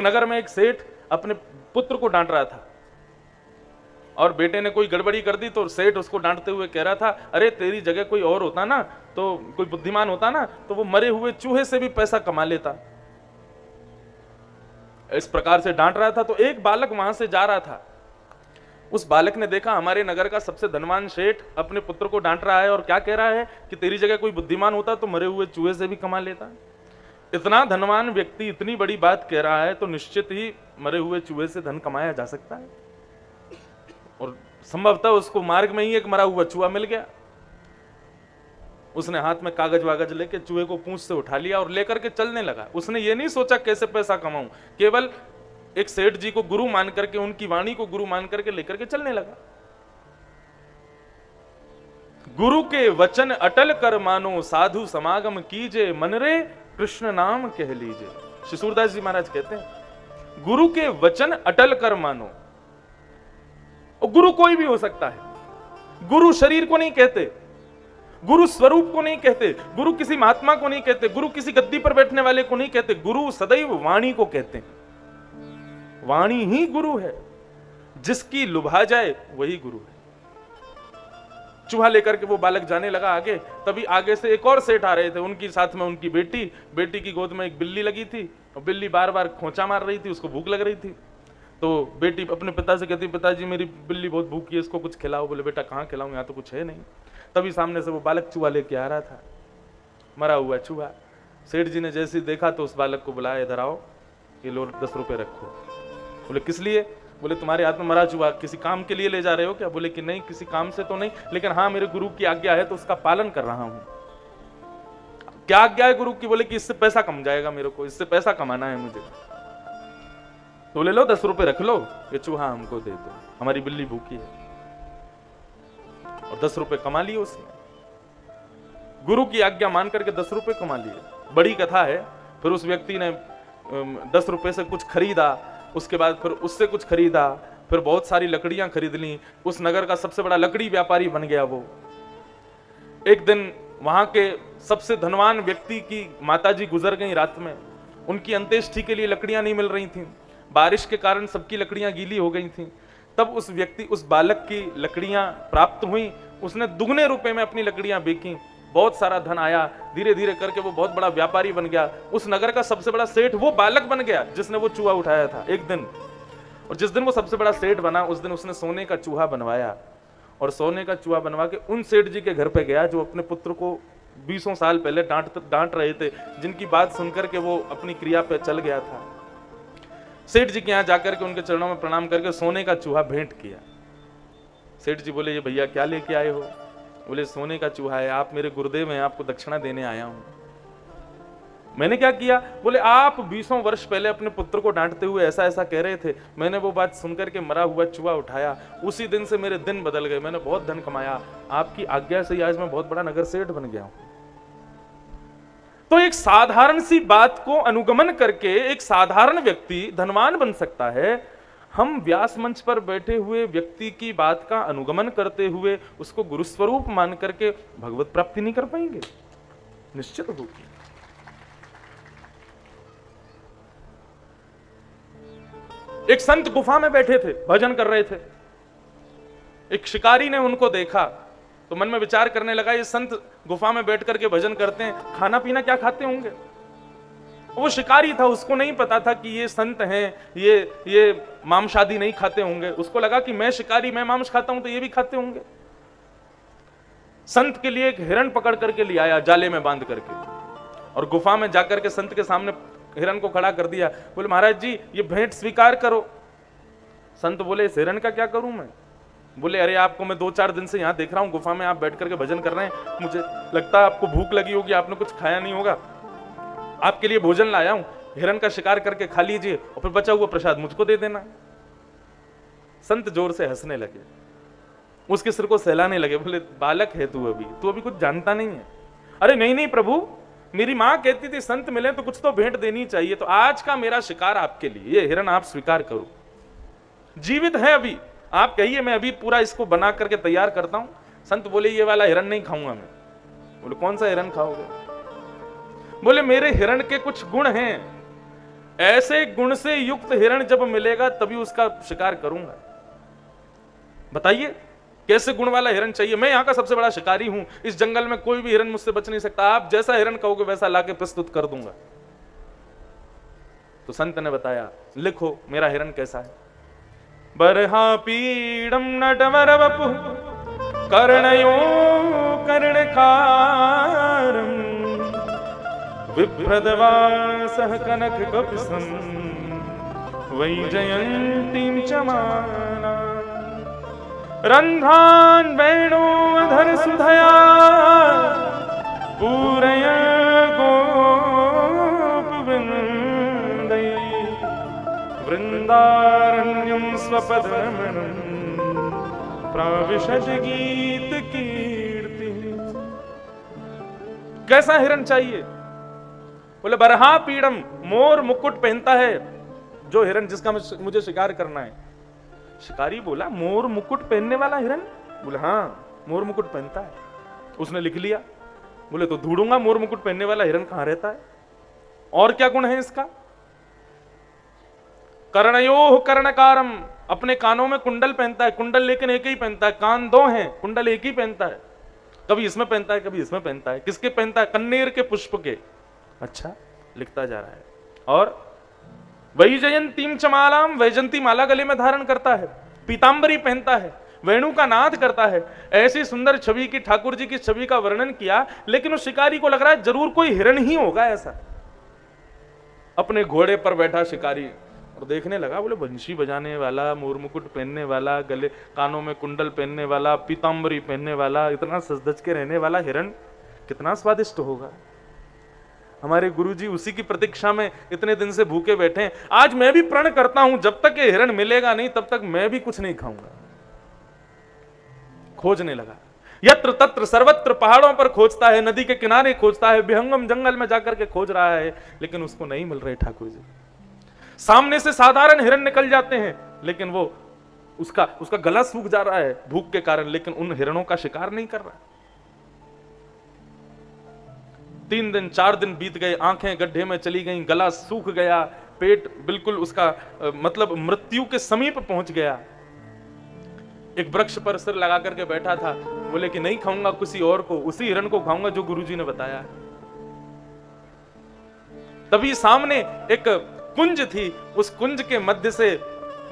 नगर में एक सेठ अपने पुत्र को डांट रहा था और बेटे ने कोई गड़बड़ी कर दी तो सेठ उसको डांटते हुए कह रहा था, अरे तेरी जगह कोई और होता ना, तो कोई बुद्धिमान होता ना, तो वो मरे हुए चूहे से भी पैसा कमा लेता। इस प्रकार से डांट रहा था। तो एक बालक वहां से जा रहा था। उस बालक ने देखा हमारे नगर का सबसे धनवान सेठ अपने पुत्र को डांट रहा है और क्या कह रहा है कि तेरी जगह कोई बुद्धिमान होता तो मरे हुए चूहे से भी कमा लेता। इतना धनवान व्यक्ति इतनी बड़ी बात कह रहा है तो निश्चित ही मरे हुए चूहे से धन कमाया जा सकता है। और संभवतः उसको मार्ग में ही एक मरा हुआ चूहा मिल गया। उसने हाथ में कागज वागज लेके चूहे को पूंछ से उठा लिया और लेकर के चलने लगा। उसने ये नहीं सोचा कैसे पैसा कमाऊं, केवल एक सेठ जी को गुरु मान करके, उनकी वाणी को गुरु मान करके लेकर के चलने लगा। गुरु के वचन अटल कर मानो, साधु समागम कीजे, मन रे कृष्ण नाम कह लीजिए। श्री सूरदास जी महाराज कहते हैं गुरु के वचन अटल कर मानो। और गुरु कोई भी हो सकता है। गुरु शरीर को नहीं कहते, गुरु स्वरूप को नहीं कहते, गुरु किसी महात्मा को नहीं कहते, गुरु किसी गद्दी पर बैठने वाले को नहीं कहते। गुरु सदैव वाणी को कहते हैं। वाणी ही गुरु है, जिसकी लुभा जाए वही गुरु है। चूहा लेकर के वो बालक जाने लगा आगे। तभी आगे से एक और सेठ आ रहे थे, उनकी साथ में उनकी बेटी की गोद में एक बिल्ली लगी थी और बिल्ली बार बार खोंचा मार रही थी, उसको भूख लग रही थी। तो बेटी अपने पिता से कहती, पिताजी मेरी बिल्ली बहुत भूखी है, इसको कुछ खिलाओ। बोले बेटा कहाँ खिलाऊं, यहाँ तो कुछ है नहीं। तभी सामने से वो बालक चूहा लेके आ रहा था, मरा हुआ चूहा। सेठ जी ने जैसे देखा तो उस बालक को बुलाया, इधर आओ, ये लो 10 रुपए रखो। बोले किस लिए? बोले तुम्हारे हाथ में मरा चूहा, किसी काम के लिए ले जा रहे हो क्या? बोले कि नहीं, किसी काम से तो नहीं, लेकिन हाँ मेरे गुरु की आज्ञा है तो उसका पालन कर रहा हूं। क्या आज्ञा है गुरु की? बोले कि इससे पैसा कम जाएगा, मेरे को इससे पैसा कमाना है मुझे। तो ले लो 10 रुपए रख लो, ये चूहा हमको दे दो, हमारी बिल्ली भूखी है। और 10 रुपए कमा लिए उसने, गुरु की आज्ञा मान करके 10 रुपए कमा लिए। बड़ी कथा है। फिर उस व्यक्ति ने 10 रुपए से कुछ खरीदा, उसके बाद फिर उससे कुछ खरीदा, फिर बहुत सारी लकड़ियां खरीद ली। उस नगर का सबसे बड़ा लकड़ी व्यापारी बन गया वो। एक दिन वहां के सबसे धनवान व्यक्ति की माताजी गुजर गई रात में। उनकी अंत्येष्टि के लिए लकड़ियां नहीं मिल रही थीं, बारिश के कारण सबकी लकड़ियां गीली हो गई थीं। तब उस बालक की लकड़ियां प्राप्त हुई। उसने दुगने रुपए में अपनी लकड़ियां बेची, बहुत सारा धन आया। धीरे धीरे करके वो बहुत बड़ा व्यापारी बन गया। उस नगर का सबसे बड़ा सेठ वो बालक बन गया जिसने वो चूहा उठाया था एक दिन। और जिस दिन वो सबसे बड़ा सेठ बना उस दिन उसने सोने का चूहा बनवाया। और सोने का चूहा बनवा के उन सेठ जी के घर पे गया जो अपने पुत्र को 20 साल पहले डांट रहे थे, जिनकी बात सुनकर के वो अपनी क्रिया पे चल गया था। सेठ जी के यहाँ जाकर के उनके चरणों में प्रणाम करके सोने का चूहा भेंट किया। सेठ जी बोले, ये भैया क्या लेके आए हो? बोले सोने का चूहा है, आप मेरे गुरुदेव हैं, आपको दक्षिणा देने आया हूं। मैंने क्या किया? बोले आप 20 वर्ष पहले अपने पुत्र को डांटते हुए ऐसा ऐसा कह रहे थे, मैंने वो बात सुनकर के मरा हुआ चूहा उठाया, उसी दिन से मेरे दिन बदल गए, मैंने बहुत धन कमाया, आपकी आज्ञा से आज मैं बहुत बड़ा नगर सेठ बन गया हूं। तो एक साधारण सी बात को अनुगमन करके एक साधारण व्यक्ति धनवान बन सकता है। हम व्यास मंच पर बैठे हुए व्यक्ति की बात का अनुगमन करते हुए उसको गुरु स्वरूप मान करके भगवत प्राप्ति नहीं कर पाएंगे, निश्चित होगी। एक संत गुफा में बैठे थे, भजन कर रहे थे। एक शिकारी ने उनको देखा तो मन में विचार करने लगा, ये संत गुफा में बैठ करके भजन करते हैं, खाना पीना क्या खाते होंगे? वो शिकारी था, उसको नहीं पता था कि ये संत हैं, ये मांस आदि नहीं खाते होंगे। उसको लगा कि मैं शिकारी, मैं मांस खाता हूं तो ये भी खाते होंगे। संत के लिए एक हिरण पकड़ करके ले आया, जाले में बांध करके, और गुफा में जाकर के संत के सामने हिरण को खड़ा कर दिया। बोले महाराज जी ये भेंट स्वीकार करो। संत बोले इस हिरण का क्या करूं मैं? बोले अरे आपको मैं 2-4 दिन से यहां देख रहा हूं, गुफा में आप बैठ करके भजन कर रहे हैं, मुझे लगता है आपको भूख लगी होगी, आपने कुछ खाया नहीं होगा, आपके लिए भोजन लाया हूं, हिरण का शिकार करके खा लीजिए और फिर बचा हुआ प्रसाद मुझको दे देना। संत जोर से हंसने लगे, उसके सिर को सहलाने लगे। बोले बालक है तू अभी कुछ जानता नहीं है। अरे नहीं नहीं प्रभु, मेरी मां कहती थी संत मिले तो कुछ तो भेंट देनी चाहिए, तो आज का मेरा शिकार आपके लिए, ये हिरण आप स्वीकार करो, जीवित है अभी, आप कहिए मैं अभी पूरा इसको बना करके तैयार करता हूं। संत बोले ये वाला हिरण नहीं खाऊंगा मैं। बोले कौन सा हिरण खाओगे? बोले मेरे हिरण के कुछ गुण हैं, ऐसे गुण से युक्त हिरण जब मिलेगा तभी उसका शिकार करूंगा। बताइए कैसे गुण वाला हिरण चाहिए? मैं यहां का सबसे बड़ा शिकारी हूं, इस जंगल में कोई भी हिरण मुझसे बच नहीं सकता, आप जैसा हिरण कहोगे वैसा लाके प्रस्तुत कर दूंगा। तो संत ने बताया, लिखो मेरा हिरण कैसा है। बरहा पीड़म नटवर वपु कर्णयो कर्णकारम विप्रदवासः कनक कपिसं वैजयन्तीं च माला रन्ध्रान् वेणोधर सुधया पूरय गोपवृन्दै वृन्दारण्यं स्वपदरमणं प्राविशत गीत कीर्ति। कैसा हिरण चाहिए? बोले बरहा पीड़म, मोर मुकुट पहनता है जो हिरण जिसका मुझे शिकार करना है। शिकारी बोला मोर मुकुट पहनने वाला हिरण? बोले हाँ मोर मुकुट पहनता है। उसने लिख लिया। बोले तो ढूंढूंगा मोर मुकुट पहनने वाला हिरण कहां रहता है, और क्या गुण है इसका। कर्णयोः कर्णकारम, अपने कानों में कुंडल पहनता है, कुंडल लेकिन एक ही पहनता है, कान दो हैं, कुंडल एक ही पहनता है, कभी इसमें पहनता है कभी इसमें पहनता है। किसके पहनता है? कन्नेर के पुष्प के। अच्छा, लिखता जा रहा है। और वैजयंतीम चमालाम, वैजंती माला गले में धारण करता है, पीतांबरी पहनता है, वेणु का नाद करता है। ऐसी सुंदर छवि की, ठाकुर जी की छवि का वर्णन किया, लेकिन उस शिकारी को लग रहा है जरूर कोई हिरण ही होगा ऐसा। अपने घोड़े पर बैठा शिकारी और देखने लगा। बोले बंशी बजाने वाला, मोर मुकुट पहनने वाला, गले कानों में कुंडल पहनने वाला, पीतांबरी पहनने वाला, इतना सजधज के रहने वाला हिरण कितना स्वादिष्ट होगा। हमारे गुरुजी उसी की प्रतीक्षा में इतने दिन से भूखे बैठे हैं। आज मैं भी प्रण करता हूं जब तक ये हिरण मिलेगा नहीं तब तक मैं भी कुछ नहीं खाऊंगा। खोजने लगा, यत्र तत्र सर्वत्र, पहाड़ों पर खोजता है, नदी के किनारे खोजता है, विहंगम जंगल में जाकर के खोज रहा है, लेकिन उसको नहीं मिल रहे ठाकुर जी। सामने से साधारण हिरण निकल जाते हैं, लेकिन वो उसका गला सूख जा रहा है भूख के कारण, लेकिन उन हिरणों का शिकार नहीं कर रहा। 3 दिन 4 दिन बीत गए, आंखें गड्ढे में चली गईं, गला सूख गया, पेट बिल्कुल उसका मतलब मृत्यु के समीप पहुंच गया। एक वृक्ष पर सिर लगा करके बैठा था। बोले कि नहीं खाऊंगा किसी और को, उसी हिरण को खाऊंगा जो गुरुजी ने बताया। तभी सामने एक कुंज थी, उस कुंज के मध्य से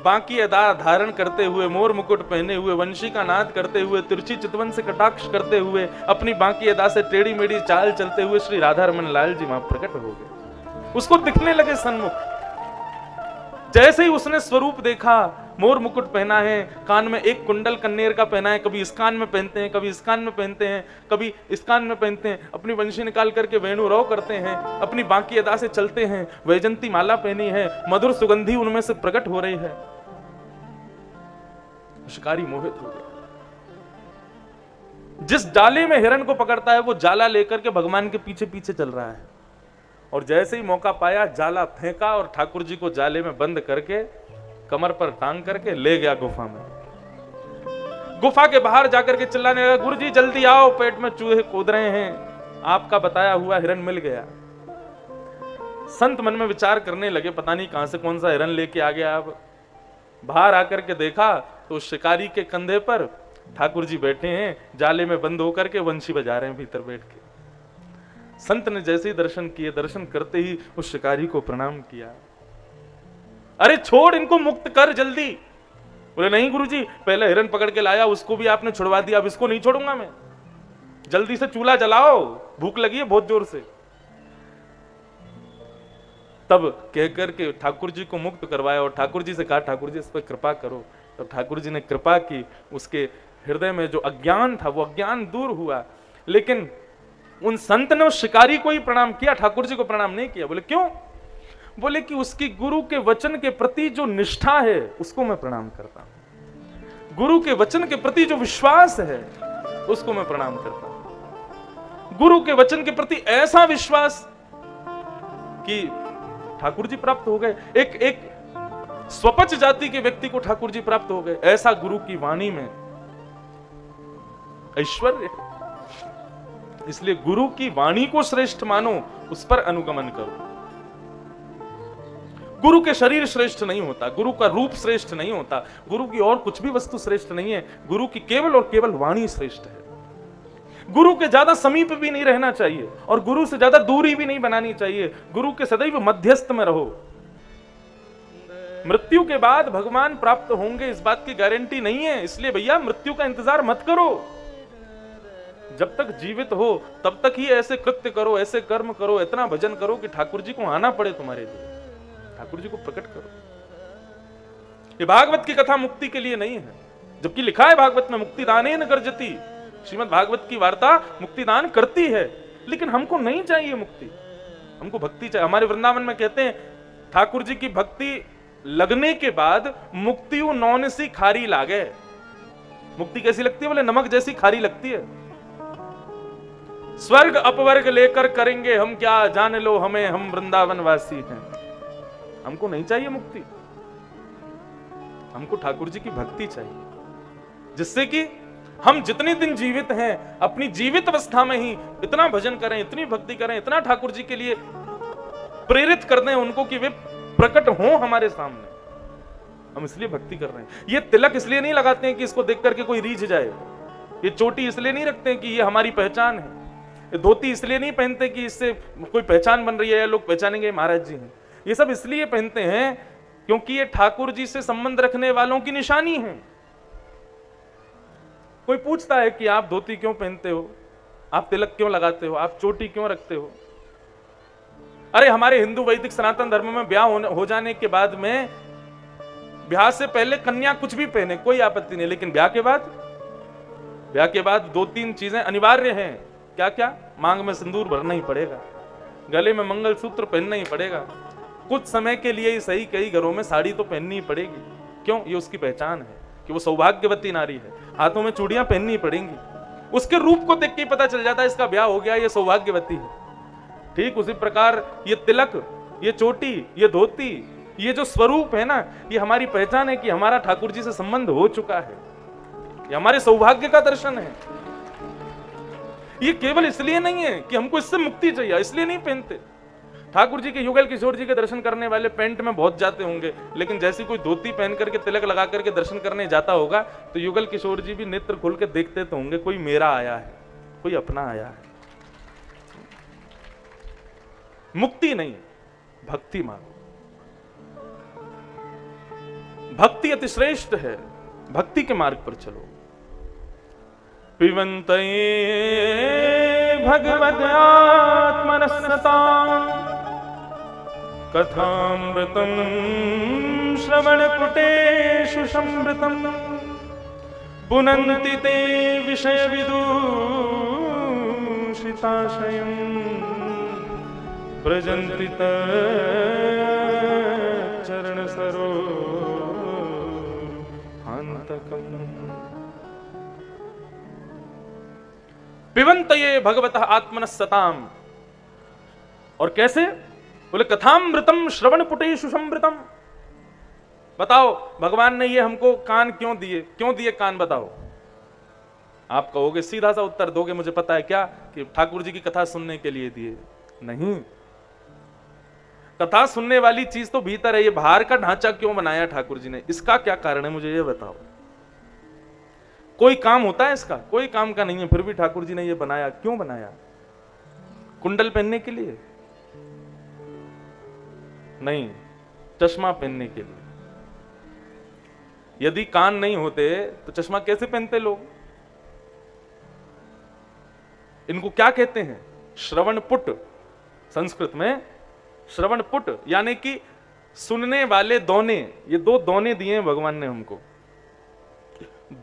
बांकी अदा धारण करते हुए, मोर मुकुट पहने हुए, वंशी का नाद करते हुए, तिरछी चितवन से कटाक्ष करते हुए, अपनी बांकी अदा से टेढ़ी मेढ़ी चाल चलते हुए श्री राधा रमन लाल जी वहां प्रकट हो गए। उसको दिखने लगे सन्मुख। जैसे ही उसने स्वरूप देखा, मोर मुकुट पहना है, कान में एक कुंडल कन्नेर का पहना है, कभी इस कान में पहनते हैं, कभी इस कान में पहनते हैं, कभी इस कान में पहनते हैं, अपनी वंशी निकाल करके वेणु रव करते हैं, अपनी बांकी अदा से चलते हैं, वैजंती माला पहनी है, मधुर सुगंधी उनमें से प्रकट हो रही है। शिकारी मोहित हो गया। जिस जाले में हिरण को पकड़ता है वो जाला लेकर के भगवान के पीछे पीछे चल रहा है, और जैसे ही मौका पाया जाला फेंका और ठाकुर जी को जाले में बंद करके कमर पर टांग करके ले गया गुफा में। गुफा के बाहर जाकर के चिल्लाने लगा, गुरुजी जल्दी आओ, पेट में चूहे कूद रहे हैं, आपका बताया हुआ हिरण मिल गया। संत मन में विचार करने लगे, पता नहीं कहां से कौन सा हिरण लेके आ गया। अब बाहर आकर के देखा तो शिकारी के कंधे पर ठाकुर जी बैठे हैं, जाले में बंद होकर के वंशी बजा रहे हैं भीतर बैठ के। संत ने जैसे ही दर्शन किए, दर्शन करते ही उस शिकारी को प्रणाम किया। अरे छोड़ इनको, मुक्त कर जल्दी। बोले नहीं गुरुजी, पहले हिरण पकड़ के लाया, उसको भी आपने छुड़वा दिया, अब इसको नहीं छोड़ूंगा मैं। जल्दी से चूल्हा जलाओ, भूख लगी है बहुत जोर से। तब कहकर के ठाकुर जी को मुक्त करवाया और ठाकुर जी से कहा, ठाकुर जी इस पर कृपा करो। तब ठाकुर जी ने कृपा की, उसके हृदय में जो अज्ञान था वो अज्ञान दूर हुआ। लेकिन उन संत ने उस शिकारी को ही प्रणाम किया, ठाकुर जी को प्रणाम नहीं किया। बोले क्यों? बोले कि उसकी गुरु के वचन के प्रति जो निष्ठा है उसको मैं प्रणाम करता हूं, गुरु के वचन के प्रति जो विश्वास है उसको मैं प्रणाम करता हूं। गुरु के वचन के प्रति ऐसा विश्वास कि ठाकुर जी प्राप्त हो गए। एक स्वपच जाति के व्यक्ति को ठाकुर जी प्राप्त हो गए। ऐसा गुरु की वाणी में ऐश्वर्य है। इसलिए गुरु की वाणी को श्रेष्ठ मानो, उस पर अनुगमन करो। गुरु के शरीर श्रेष्ठ नहीं होता, गुरु का रूप श्रेष्ठ नहीं होता, गुरु की और कुछ भी वस्तु श्रेष्ठ नहीं है, गुरु की केवल और केवल वाणी श्रेष्ठ है। गुरु के ज्यादा समीप भी नहीं रहना चाहिए और गुरु से ज्यादा दूरी भी नहीं बनानी चाहिए, गुरु के सदैव मध्यस्थ में रहो। मृत्यु के बाद भगवान प्राप्त होंगे इस बात की गारंटी नहीं है, इसलिए भैया मृत्यु का इंतजार मत करो। जब तक जीवित हो तब तक ही ऐसे कृत्य करो, ऐसे कर्म करो, इतना भजन करो कि ठाकुर जी को आना पड़े तुम्हारे लिए, ठाकुर जी को प्रकट करो। ये भागवत की कथा मुक्ति के लिए नहीं है, जबकि लिखा है भागवत में मुक्ति दानेन गर्जति, श्रीमद् भागवत की वार्ता मुक्ति दान करती है, लेकिन हमको नहीं चाहिए मुक्ति, हमको भक्ति चाहिए। हमारे वृंदावन में कहते हैं ठाकुर जी की भक्ति लगने के बाद मुक्ति नौन सी खारी लागे। मुक्ति कैसी लगती है? बोले नमक जैसी खारी लगती है। स्वर्ग अपवर्ग लेकर करेंगे हम क्या, जान लो हमें, हम वृंदावन वासी हैं। हमको नहीं चाहिए मुक्ति, हमको ठाकुर जी की भक्ति चाहिए, जिससे कि हम जितने दिन जीवित हैं अपनी जीवित अवस्था में ही इतना भजन करें, इतनी भक्ति करें, इतना ठाकुर जी के लिए प्रेरित कर दें उनको कि वे प्रकट हों हमारे सामने। हम इसलिए भक्ति कर रहे हैं। ये तिलक इसलिए नहीं लगाते हैं कि इसको देख करके कोई रीझ जाए, ये चोटी इसलिए नहीं रखते हैं कि ये हमारी पहचान है, ये धोती इसलिए नहीं पहनते कि इससे कोई पहचान बन रही है या लोग पहचानेंगे महाराज जी हैं। ये सब इसलिए पहनते हैं क्योंकि ये ठाकुर जी से संबंध रखने वालों की निशानी है। कोई पूछता है कि आप धोती क्यों पहनते हो, आप तिलक क्यों लगाते हो, आप चोटी क्यों रखते हो? अरे हमारे हिंदू वैदिक सनातन धर्म में ब्याह हो जाने के बाद में, ब्याह से पहले कन्या कुछ भी पहने कोई आपत्ति नहीं, लेकिन ब्याह के बाद 2-3 चीजें अनिवार्य हैं। क्या क्या? मांग में सिंदूर भरना ही पड़ेगा, गले में मंगलसूत्र पहनना ही पड़ेगा, कुछ समय के लिए ही सही कई घरों में साड़ी तो पहननी ही पड़ेगी। क्यों? ये उसकी पहचान है कि वो सौभाग्यवती नारी है। हाथों में चूड़ियां पहननी पड़ेंगी, उसके रूप को देख के पता चल जाता है इसका ब्याह हो गया, ये सौभाग्यवती है। ठीक उसी प्रकार ये तिलक, ये चोटी, ये धोती, ये जो स्वरूप है ना, ये हमारी पहचान है कि हमारा ठाकुर जी से संबंध हो चुका है, ये हमारे सौभाग्य का दर्शन है। ये केवल इसलिए नहीं है कि हमको इससे मुक्ति चाहिए, इसलिए नहीं पहनते। ठाकुर जी के युगल किशोर जी के दर्शन करने वाले पैंट में बहुत जाते होंगे, लेकिन जैसी कोई धोती पहन करके तिलक लगा करके दर्शन करने जाता होगा तो युगल किशोर जी भी नेत्र खोल के देखते तो होंगे, कोई मेरा आया है, कोई अपना आया है। मुक्ति नहीं, भक्ति मांगो। भक्ति अति श्रेष्ठ है, भक्ति के मार्ग पर चलो। पिबन्तये भगवद्आत्मनस्सताम् कथामृतं श्रवणपुटेषु संवृतं पुनन्ति ते विषयविदूषिताशयम् व्रजन्ति तच्चरणसरोहान्तकम्। पिबन्तये भगवतः आत्मनस्सताम्। और कैसे? बोले कथामृतम श्रवणपुटेषु संवृतम। बताओ भगवान ने ये हमको कान क्यों दिए? क्यों दिए कान? बताओ। आप कहोगे, सीधा सा उत्तर दोगे, मुझे पता है क्या, कि ठाकुर जी की कथा सुनने के लिए दिए। नहीं, कथा सुनने वाली चीज तो भीतर है, ये बाहर का ढांचा क्यों बनाया ठाकुर जी ने, इसका क्या कारण है, मुझे ये बताओ। कोई काम होता है इसका? कोई काम का नहीं है, फिर भी ठाकुर जी ने ये बनाया। क्यों बनाया? कुंडल पहनने के लिए नहीं, चश्मा पहनने के लिए। यदि कान नहीं होते तो चश्मा कैसे पहनते लोग? इनको क्या कहते हैं? श्रवणपुट। संस्कृत में श्रवणपुट यानी कि सुनने वाले दोने। ये 2 दोने दिए हैं भगवान ने हमको।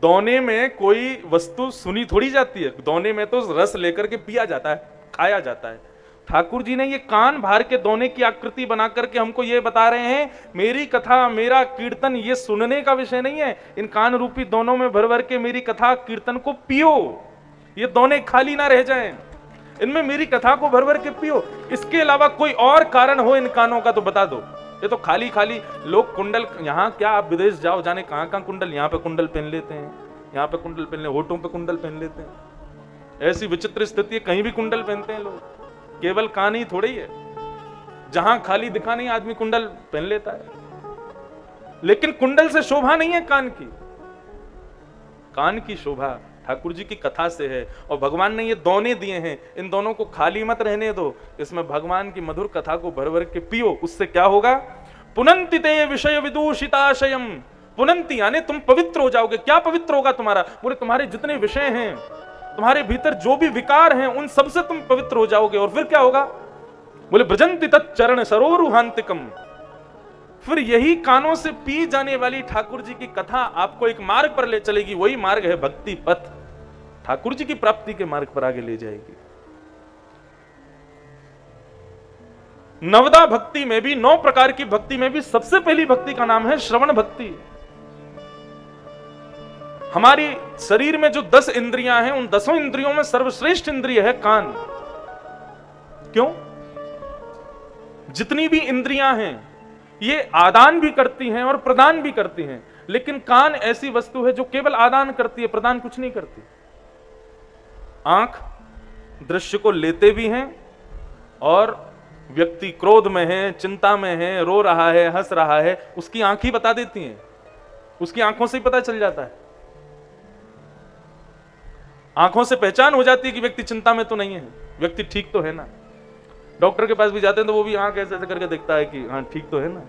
दोने में कोई वस्तु सुनी थोड़ी जाती है, दोने में तो रस लेकर के पिया जाता है, खाया जाता है। ठाकुर जी ने ये कान भार के दोने की आकृति बना करके हमको ये बता रहे हैं, मेरी कथा, मेरा कीर्तन ये सुनने का विषय नहीं है। इन कान रूपी दोनों में भर भर के मेरी कथा कीर्तन को पियो, ये दोने खाली ना रह जाएं, इनमें मेरी कथा को भर भर के पियो। इसके अलावा कोई और कारण हो इन कानों का तो बता दो। ये तो खाली खाली लोग कुंडल, यहाँ क्या आप विदेश जाओ, जाने कहाँ कहाँ कुंडल, यहाँ पे कुंडल पहन लेते हैं, यहाँ पे कुंडल पहन ले, होठों पे कुंडल पहन लेते हैं। ऐसी विचित्र स्थिति है, कहीं भी कुंडल पहनते हैं लोग। केवल कान ही थोड़ी है, जहां खाली दिखा नहीं आदमी कुंडल पहन लेता है, लेकिन कुंडल से शोभा नहीं है कान की। कान की शोभा ठाकुर जी की कथा से है, और भगवान ने ये दोने दिए हैं, इन दोनों को खाली मत रहने दो, इसमें भगवान की मधुर कथा को भर भर के पियो। उससे क्या होगा? पुनंति ते विषय विदूषिताशयम, पुनंति यानी तुम पवित्र हो जाओगे। क्या पवित्र होगा तुम्हारा? बोले तुम्हारे जितने विषय हैं, तुम्हारे भीतर जो भी विकार हैं, उन सबसे तुम पवित्र हो जाओगे। और फिर क्या होगा? बोले ब्रजंति तच्चरण सरोरुहांतिकम, फिर यही कानों से पी जाने वाली ठाकुर जी की कथा आपको एक मार्ग पर ले चलेगी। वही मार्ग है भक्ति पथ, ठाकुर जी की प्राप्ति के मार्ग पर आगे ले जाएगी। नवदा भक्ति में भी, 9 प्रकार की भक्ति में भी सबसे पहली भक्ति का नाम है श्रवण भक्ति। हमारी शरीर में जो 10 इंद्रियां हैं, उन 10 इंद्रियों में सर्वश्रेष्ठ इंद्रिय है कान। क्यों? जितनी भी इंद्रियां हैं ये आदान भी करती हैं और प्रदान भी करती हैं, लेकिन कान ऐसी वस्तु है जो केवल आदान करती है, प्रदान कुछ नहीं करती। आंख दृश्य को लेते भी हैं, और व्यक्ति क्रोध में है, चिंता में है, रो रहा है, हंस रहा है, उसकी आंख ही बता देती हैं, उसकी आंखों से ही पता चल जाता है। आंखों से पहचान हो जाती है कि व्यक्ति चिंता में तो नहीं है, व्यक्ति ठीक तो है ना। डॉक्टर के पास भी जाते हैं तो वो भी आंख ऐसे करके देखता है कि हाँ ठीक तो है ना।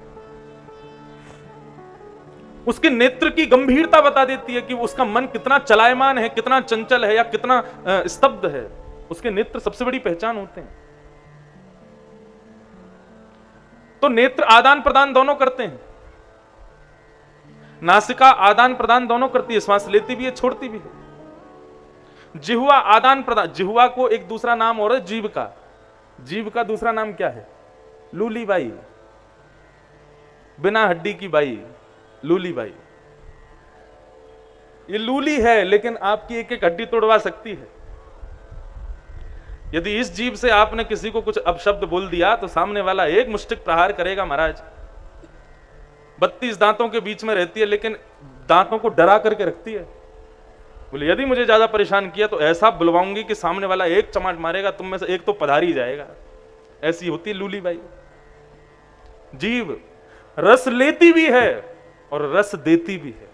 उसके नेत्र की गंभीरता बता देती है कि उसका मन कितना चलायमान है, कितना चंचल है, या कितना स्तब्ध है। उसके नेत्र सबसे बड़ी पहचान होते हैं। तो नेत्र आदान प्रदान दोनों करते हैं, नासिका आदान प्रदान दोनों करती है, श्वास लेती भी है, छोड़ती भी है। जिह्वा आदान प्रदान, जिह्वा को एक दूसरा नाम और है जीव का। जीव का दूसरा नाम क्या है? लूली बाई, बिना हड्डी की बाई, लूली बाई। ये लूली है, लेकिन आपकी एक एक हड्डी तोड़वा सकती है। यदि इस जीव से आपने किसी को कुछ अपशब्द बोल दिया तो सामने वाला एक मुष्टिक प्रहार करेगा महाराज। 32 दांतों के बीच में रहती है, लेकिन दांतों को डरा करके रखती है। बोले यदि मुझे ज्यादा परेशान किया तो ऐसा बुलवाऊंगी कि सामने वाला एक चमाट मारेगा, तुम में से एक तो पधार ही जाएगा। ऐसी होती है लूली बाई। जीव रस लेती भी है और रस देती भी है।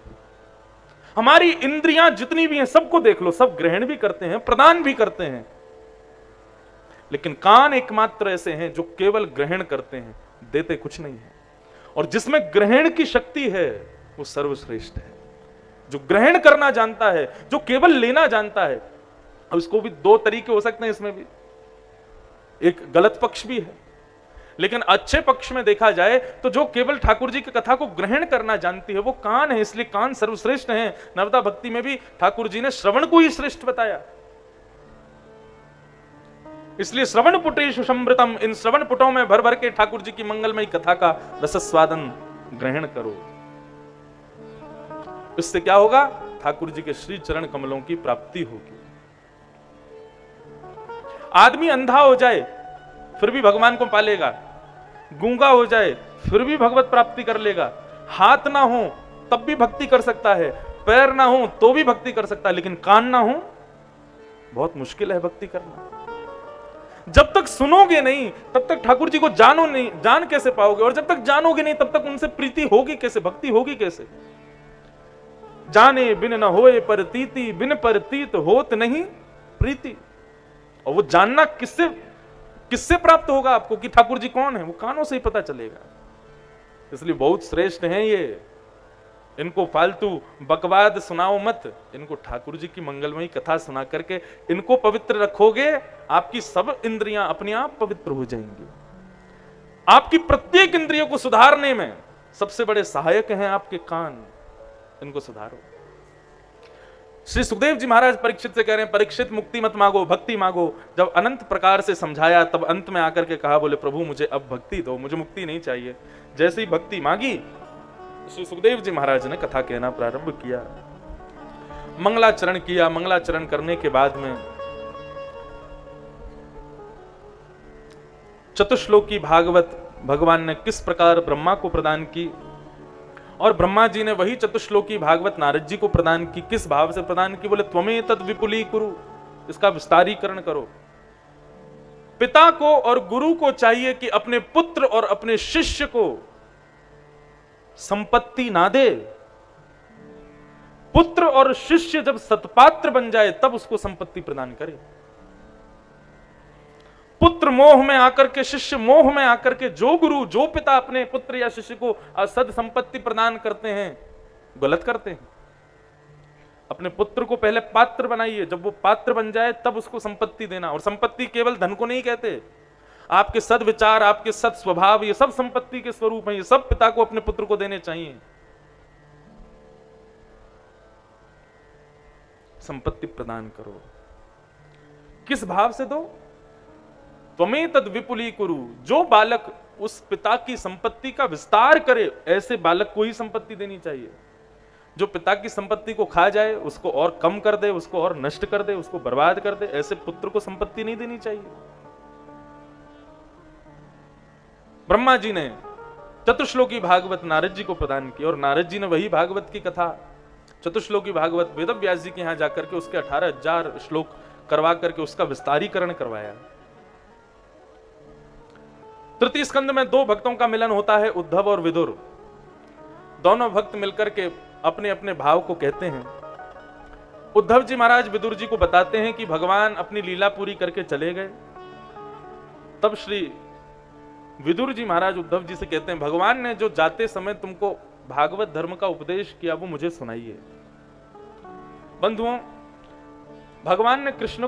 हमारी इंद्रियां जितनी भी हैं सबको देख लो, सब ग्रहण भी करते हैं, प्रदान भी करते हैं, लेकिन कान एकमात्र ऐसे हैं जो केवल ग्रहण करते हैं, देते कुछ नहीं है। और जिसमें ग्रहण की शक्ति है वो सर्वश्रेष्ठ है। जो ग्रहण करना जानता है, जो केवल लेना जानता है। अब इसको भी 2 तरीके हो सकते हैं, इसमें भी एक गलत पक्ष भी है, लेकिन अच्छे पक्ष में देखा जाए तो जो केवल ठाकुर जी की कथा को ग्रहण करना जानती है वो कान है। इसलिए कान सर्वश्रेष्ठ है। नवदा भक्ति में भी ठाकुर जी ने श्रवण को ही श्रेष्ठ बताया। इसलिए श्रवण पुटेषु समृतम, इन श्रवण पुटों में भर भर के ठाकुर जी की मंगलमयी कथा का रसस्वादन ग्रहण करो। इससे क्या होगा? ठाकुर जी के श्री चरण कमलों की प्राप्ति होगी। आदमी अंधा हो जाए फिर भी भगवान को पालेगा, गूंगा हो जाए फिर भी भगवत प्राप्ति कर लेगा, हाथ ना हो तब भी भक्ति कर सकता है, पैर ना हो तो भी भक्ति कर सकता है, लेकिन कान ना हो बहुत मुश्किल है भक्ति करना। जब तक सुनोगे नहीं तब तक ठाकुर जी को जानो नहीं, जान कैसे पाओगे? और जब तक जानोगे नहीं तब तक उनसे प्रीति होगी कैसे, भक्ति होगी कैसे? जाने बिन न होए परतीति, बिन परतीत होत नहीं प्रीति। और वो जानना किससे प्राप्त होगा आपको कि ठाकुर जी कौन है? वो कानों से ही पता चलेगा। इसलिए बहुत श्रेष्ठ हैं ये। इनको फालतू बकवाद सुनाओ मत, इनको ठाकुर जी की मंगलमयी कथा सुना करके इनको पवित्र रखोगे, आपकी सब इंद्रियां अपने आप पवित्र हो जाएंगी। आपकी प्रत्येक इंद्रियों को सुधारने में सबसे बड़े सहायक हैं आपके कान। इनको सुधारो। श्री सुखदेव जी महाराज परीक्षित से कह रहे हैं, परीक्षित मुक्ति मत मांगो, भक्ति मांगो। जब अनंत प्रकार से समझाया तब अंत में आकर के कहा, बोले प्रभु मुझे अब भक्ति दो, मुझे मुक्ति नहीं चाहिए। जैसे ही भक्ति मांगी श्री सुखदेव जी महाराज ने कथा कहना प्रारंभ किया, मंगलाचरण किया। मंगलाचरण करने के बाद में चतुश्लोकी भागवत भगवान ने किस प्रकार ब्रह्मा को प्रदान की, और ब्रह्मा जी ने वही चतुश्लोकी भागवत नारद जी को प्रदान की। किस भाव से प्रदान की? बोले त्वमेतद् विपुली कुरु, इसका विस्तारीकरण करो। पिता को और गुरु को चाहिए कि अपने पुत्र और अपने शिष्य को संपत्ति ना दे। पुत्र और शिष्य जब सत्पात्र बन जाए तब उसको संपत्ति प्रदान करे। पुत्र मोह में आकर के, शिष्य मोह में आकर के जो गुरु जो पिता अपने पुत्र या शिष्य को असद संपत्ति प्रदान करते हैं, गलत करते हैं। अपने पुत्र को पहले पात्र बनाइए, जब वो पात्र बन जाए तब उसको संपत्ति देना। और संपत्ति केवल धन को नहीं कहते, आपके सद्विचार, आपके सद स्वभाव, ये सब संपत्ति के स्वरूप हैं। ये सब पिता को अपने पुत्र को देने चाहिए। संपत्ति प्रदान करो। किस भाव से दो? त्वमे तद विपुली कुरु। जो बालक उस पिता की संपत्ति का विस्तार करे, ऐसे बालक को ही संपत्ति देनी चाहिए। जो पिता की संपत्ति को खा जाए, उसको और कम कर दे, उसको और नष्ट कर दे, उसको बर्बाद कर दे, ऐसे पुत्र को संपत्ति नहीं देनी चाहिए। ब्रह्मा जी ने चतुश्लोकी भागवत नारद जी को प्रदान की और नारद जी ने वही भागवत की कथा चतुश्लोकी भागवत वेदव्यास जी के यहां जाकर के उसके 18,000 श्लोक करवा करके उसका विस्तारीकरण करवाया। तृतीय स्कंद में दो भक्तों का मिलन होता है, उद्धव और विदुर। दोनों भक्त मिलकर के अपने अपने भाव को कहते हैं। उद्धव जी महाराज विदुर जी को बताते हैं कि भगवान अपनी लीला पूरी करके चले गए। तब श्री विदुर जी महाराज उद्धव जी से कहते हैं, भगवान ने जो जाते समय तुमको भागवत धर्म का उपदेश किया वो मुझे सुनाइए। बंधुओं, भगवान कृष्ण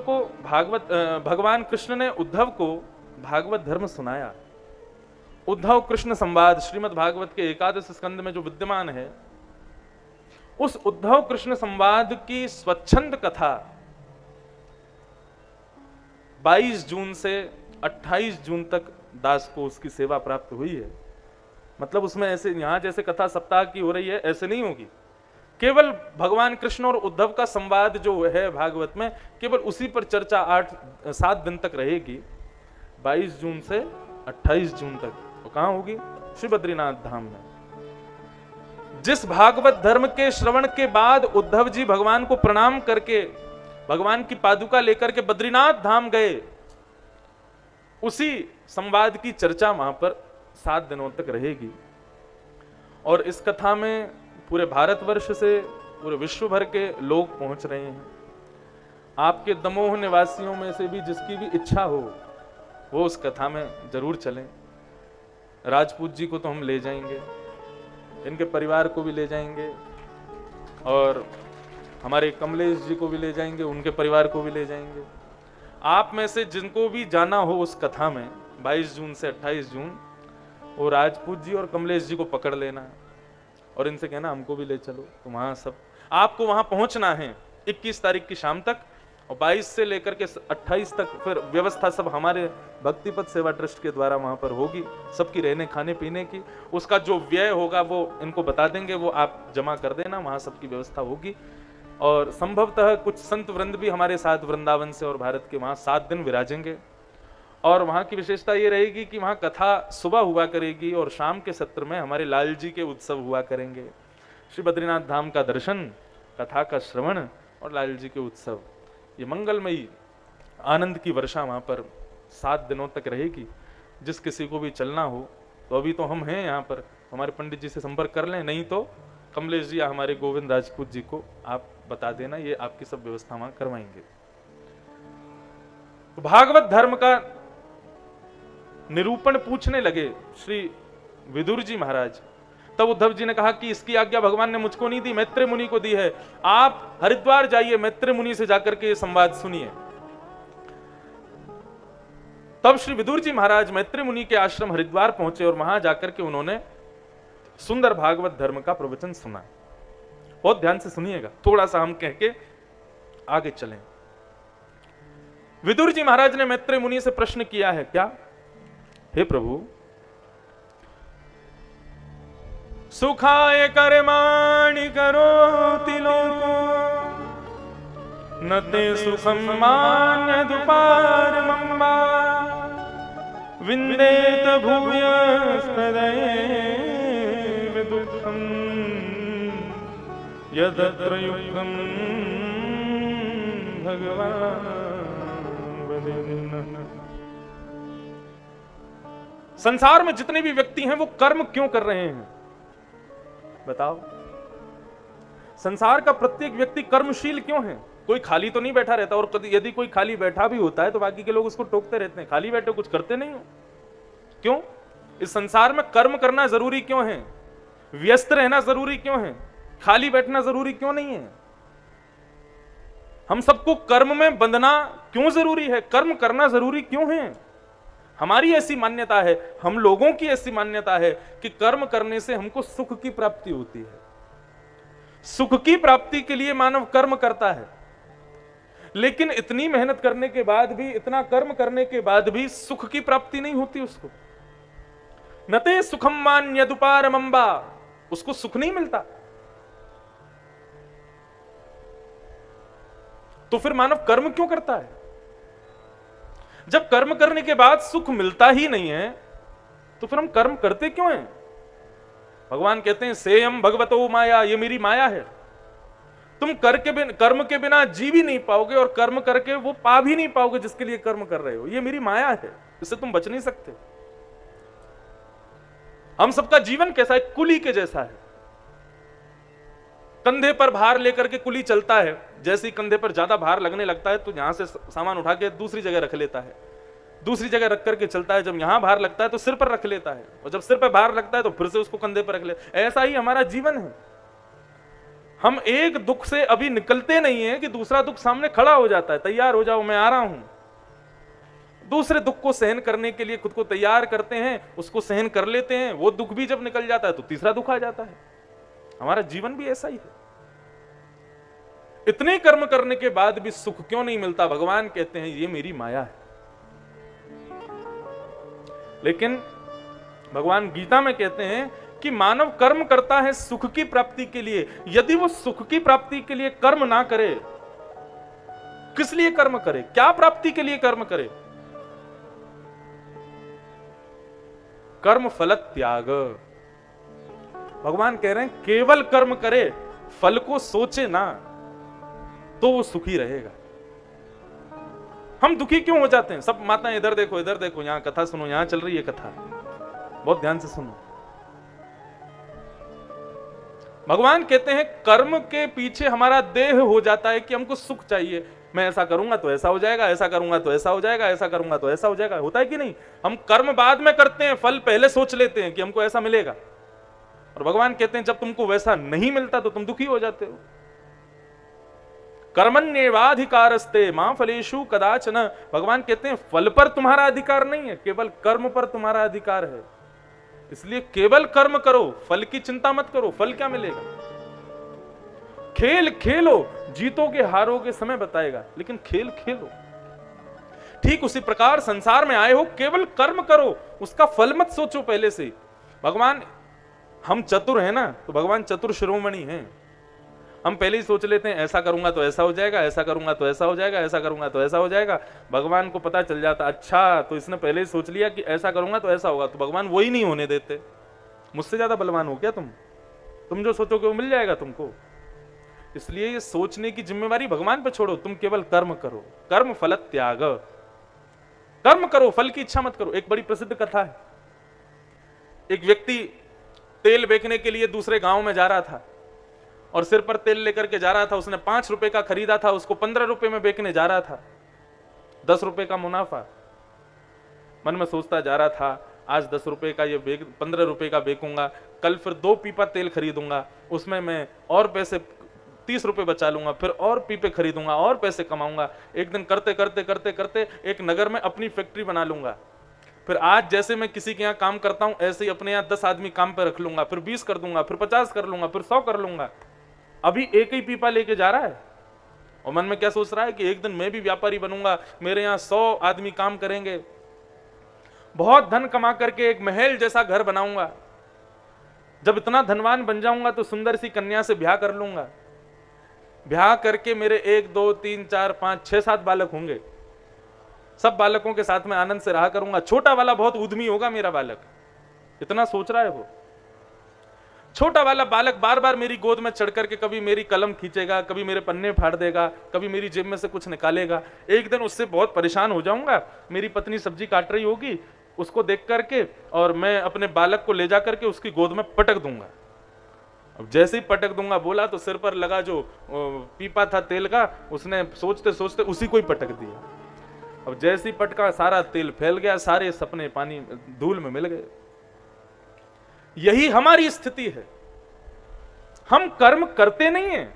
ने उद्धव को भागवत धर्म सुनाया। उद्धव कृष्ण संवाद श्रीमद् भागवत के 11 स्कंद में जो विद्यमान है, उस उद्धव कृष्ण संवाद की स्वच्छंद कथा 22 जून से 28 जून तक दास को उसकी सेवा प्राप्त हुई है। मतलब उसमें ऐसे यहां जैसे कथा सप्ताह की हो रही है ऐसे नहीं होगी। केवल भगवान कृष्ण और उद्धव का संवाद जो है भागवत में, केवल उसी पर चर्चा 7 दिन तक रहेगी, 22 जून से 28 जून तक। तो कहां होगी? श्री बद्रीनाथ धाम में। जिस भागवत धर्म के श्रवण के बाद उद्धव जी भगवान को प्रणाम करके भगवान की पादुका लेकर के बद्रीनाथ धाम गए, उसी संवाद की चर्चा वहां पर 7 दिनों तक रहेगी। और इस कथा में पूरे भारतवर्ष से पूरे विश्व भर के लोग पहुंच रहे हैं। आपके दमोह निवासियों में से भी जिसकी भी इच्छा हो वो उस कथा में जरूर चलें। राजपूत जी को तो हम ले जाएंगे, इनके परिवार को भी ले जाएंगे, और हमारे कमलेश जी को भी ले जाएंगे, उनके परिवार को भी ले जाएंगे। आप में से जिनको भी जाना हो उस कथा में 22 जून से 28 जून, वो राजपूत जी और कमलेश जी को पकड़ लेना और इनसे कहना हमको भी ले चलो। तो वहां सब आपको वहां पहुंचना है 21 तारीख की शाम तक, और 22 से लेकर के 28 तक फिर व्यवस्था सब हमारे भक्तिपथ सेवा ट्रस्ट के द्वारा वहां पर होगी। सबकी रहने खाने पीने की, उसका जो व्यय होगा वो इनको बता देंगे, वो आप जमा कर देना, वहां सबकी व्यवस्था होगी। और संभवतः कुछ संत वृंद भी हमारे साथ वृंदावन से और भारत के वहां 7 दिन विराजेंगे। और वहां की विशेषता ये रहेगी कि वहां कथा सुबह हुआ करेगी और शाम के सत्र में हमारे लाल जी के उत्सव हुआ करेंगे। श्री बद्रीनाथ धाम का दर्शन, कथा का श्रवण और लाल जी के उत्सव, ये मंगलमयी आनंद की वर्षा वहां पर 7 दिनों तक रहेगी। जिस किसी को भी चलना हो तो अभी तो हम हैं यहाँ पर, हमारे पंडित जी से संपर्क कर लें, नहीं तो कमलेश जी या हमारे गोविंद राजपूत जी को आप बता देना, ये आपकी सब व्यवस्था वहां करवाएंगे। तो भागवत धर्म का निरूपण पूछने लगे श्री विदुर जी महाराज। तब उद्धव जी ने कहा कि इसकी आज्ञा भगवान ने मुझको नहीं दी, मैत्रेय मुनि को दी है। आप हरिद्वार जाइए, मैत्रेय मुनि से जाकर के ये संवाद सुनिए। तब श्री विदुर जी महाराज मैत्रेय मुनि के आश्रम हरिद्वार पहुंचे और वहां जाकर के उन्होंने सुंदर भागवत धर्म का प्रवचन सुना। बहुत ध्यान से सुनिएगा, थोड़ा सा हम कह के आगे चलें। विदुर जी महाराज ने मैत्रेय मुनि से प्रश्न किया है, क्या? हे प्रभु, सुखाय कर्माणि करोति लोको न ते सुखं मान्यदुपारमम्बा विन्देत भूयस्तदैव दुःखं यदत्र युक्तं भगवान् वदेन्न। संसार में जितने भी व्यक्ति हैं वो कर्म क्यों कर रहे हैं? बताओ। संसार का प्रत्येक व्यक्ति कर्मशील क्यों है? कोई खाली तो नहीं बैठा रहता, और यदि कोई खाली बैठा भी होता है तो बाकी के लोग उसको टोकते रहते हैं, खाली बैठे कुछ करते नहीं हो। क्यों? इस संसार में कर्म करना जरूरी क्यों है? व्यस्त रहना जरूरी क्यों है? खाली बैठना जरूरी क्यों नहीं है? हम सबको कर्म में बंधना क्यों जरूरी है? कर्म करना जरूरी क्यों है? हमारी ऐसी मान्यता है, हम लोगों की ऐसी मान्यता है कि कर्म करने से हमको सुख की प्राप्ति होती है। सुख की प्राप्ति के लिए मानव कर्म करता है, लेकिन इतनी मेहनत करने के बाद भी, इतना कर्म करने के बाद भी सुख की प्राप्ति नहीं होती उसको। नते सुखम मान्यदुपारमंबा, उसको सुख नहीं मिलता। तो फिर मानव कर्म क्यों करता है? जब कर्म करने के बाद सुख मिलता ही नहीं है तो फिर हम कर्म करते क्यों हैं? भगवान कहते हैं सेयम भगवतो माया, ये मेरी माया है। तुम कर्म के बिना जी भी नहीं पाओगे, और कर्म करके वो पा भी नहीं पाओगे जिसके लिए कर्म कर रहे हो। ये मेरी माया है, इससे तुम बच नहीं सकते। हम सबका जीवन कैसा है? कुली के जैसा है। कंधे पर भार लेकर के कुली चलता है, जैसे ही कंधे पर ज्यादा भार लगने लगता है तो यहां से सामान उठा के दूसरी जगह रख लेता है, दूसरी जगह रख करके चलता है। जब यहां भार लगता है तो सिर पर रख लेता है, और जब सिर पर भार लगता है तो फिर से उसको कंधे पर रख लेता है। ऐसा ही हमारा जीवन है। हम एक दुख से अभी निकलते नहीं है कि दूसरा दुख सामने खड़ा हो जाता है, तैयार हो जाओ मैं आ रहा हूं। दूसरे दुख को सहन करने के लिए खुद को तैयार करते हैं, उसको सहन कर लेते हैं। वो दुख भी जब निकल जाता है तो तीसरा दुख आ जाता है। हमारा जीवन भी ऐसा ही है। इतने कर्म करने के बाद भी सुख क्यों नहीं मिलता? भगवान कहते हैं ये मेरी माया है। लेकिन भगवान गीता में कहते हैं कि मानव कर्म करता है सुख की प्राप्ति के लिए। यदि वो सुख की प्राप्ति के लिए कर्म ना करे, किस लिए कर्म करे? क्या प्राप्ति के लिए कर्म करे? कर्म फल त्याग। भगवान कह रहे हैं केवल कर्म करे, फल को सोचे ना, तो वो सुखी रहेगा। हम दुखी क्यों हो जाते हैं? सब माताएं इधर देखो, इधर देखो, यहां कथा सुनो, यहां चल रही है कथा, बहुत ध्यान से सुनो। भगवान कहते हैं कर्म के पीछे हमारा देह हो जाता है कि हमको सुख चाहिए। मैं ऐसा करूंगा तो ऐसा हो जाएगा, ऐसा करूंगा तो ऐसा हो जाएगा, ऐसा करूंगा तो ऐसा हो जाएगा। होता है कि नहीं? हम कर्म बाद में करते हैं, फल पहले सोच लेते हैं कि हमको ऐसा मिलेगा। और भगवान कहते हैं जब तुमको वैसा नहीं मिलता तो तुम दुखी हो जाते हो। कर्मण्येवाधिकारस्ते मां फलेषु कदाचन। भगवान कहते हैं फल पर तुम्हारा अधिकार नहीं है, केवल कर्म पर तुम्हारा अधिकार है। इसलिए केवल कर्म करो, फल की चिंता मत करो। फल क्या मिलेगा? खेल खेलो, जीतोगे हारोगे समय बताएगा, लेकिन खेल खेलो। ठीक उसी प्रकार संसार में आए हो, केवल कर्म करो, उसका फल मत सोचो पहले से। भगवान, हम चतुर हैं ना, तो भगवान चतुर शिरोमणि हैं। हम पहले ही सोच लेते हैं ऐसा करूंगा तो ऐसा हो जाएगा, ऐसा करूंगा तो ऐसा हो जाएगा, ऐसा करूंगा तो ऐसा हो जाएगा। भगवान को पता चल जाता अच्छा तो इसने पहले ही सोच लिया कि ऐसा करूंगा तो ऐसा होगा, तो भगवान वही नहीं होने देते। मुझसे ज्यादा बलवान हो क्या तुम जो सोचोगे वो मिल जाएगा तुमको। इसलिए ये सोचने की जिम्मेवारी भगवान पे छोड़ो, तुम केवल कर्म करो। कर्म फल त्याग। कर्म करो, फल की इच्छा मत करो। एक बड़ी प्रसिद्ध कथा है, एक व्यक्ति तेल बेचने के लिए दूसरे गांव में जा रहा था और सिर पर तेल लेकर के जा रहा था। उसने 5 रुपए का खरीदा था, उसको 15 रुपए में बेचने जा रहा था। 10 रुपए का मुनाफा। मन में सोचता जा रहा था आज 10 रुपए का ये 15 रुपए का बेचूंगा, कल फिर 2 पीपा तेल खरीदूंगा, उसमें मैं और पैसे 30 रुपए बचा लूंगा, फिर और पीपे खरीदूंगा और पैसे कमाऊंगा। एक दिन करते करते करते करते एक नगर में अपनी फैक्ट्री बना लूंगा। फिर आज जैसे मैं किसी के यहाँ काम करता हूं ऐसे ही अपने यहाँ 10 आदमी काम पे रख लूंगा, फिर 20 कर दूंगा, फिर 50 कर लूंगा, फिर 100 कर लूंगा। अभी एक ही पीपा लेके जा रहा है और मन में क्या सोच रहा है कि एक दिन मैं भी व्यापारी बनूंगा, मेरे यहाँ 100 आदमी काम करेंगे, बहुत धन कमा करके एक महल जैसा घर बनाऊंगा। जब इतना धनवान बन जाऊंगा तो सुंदर सी कन्या से ब्याह कर लूंगा। ब्याह करके मेरे 1 2 3 4 5 6 7 बालक होंगे। सब बालकों के साथ में आनंद से रहा करूंगा। छोटा वाला बहुत उद्यमी होगा मेरा बालक, इतना सोच रहा है वो। छोटा वाला बालक बार बार मेरी गोद में चढ़ करके कभी मेरी कलम खींचेगा, कभी मेरे पन्ने फाड़ देगा, कभी मेरी जेब में से कुछ निकालेगा। एक दिन उससे बहुत परेशान हो जाऊंगा। मेरी पत्नी सब्जी काट रही होगी, उसको देख करके और मैं अपने बालक को ले जा करके उसकी गोद में पटक दूंगा। अब जैसे ही पटक दूंगा बोला तो सिर पर लगा जो पीपा था तेल का, उसने सोचते सोचते उसी को ही पटक दिया। अब जैसे ही पटका सारा तेल फैल गया, सारे सपने पानी धूल में मिल गए। यही हमारी स्थिति है। हम कर्म करते नहीं हैं,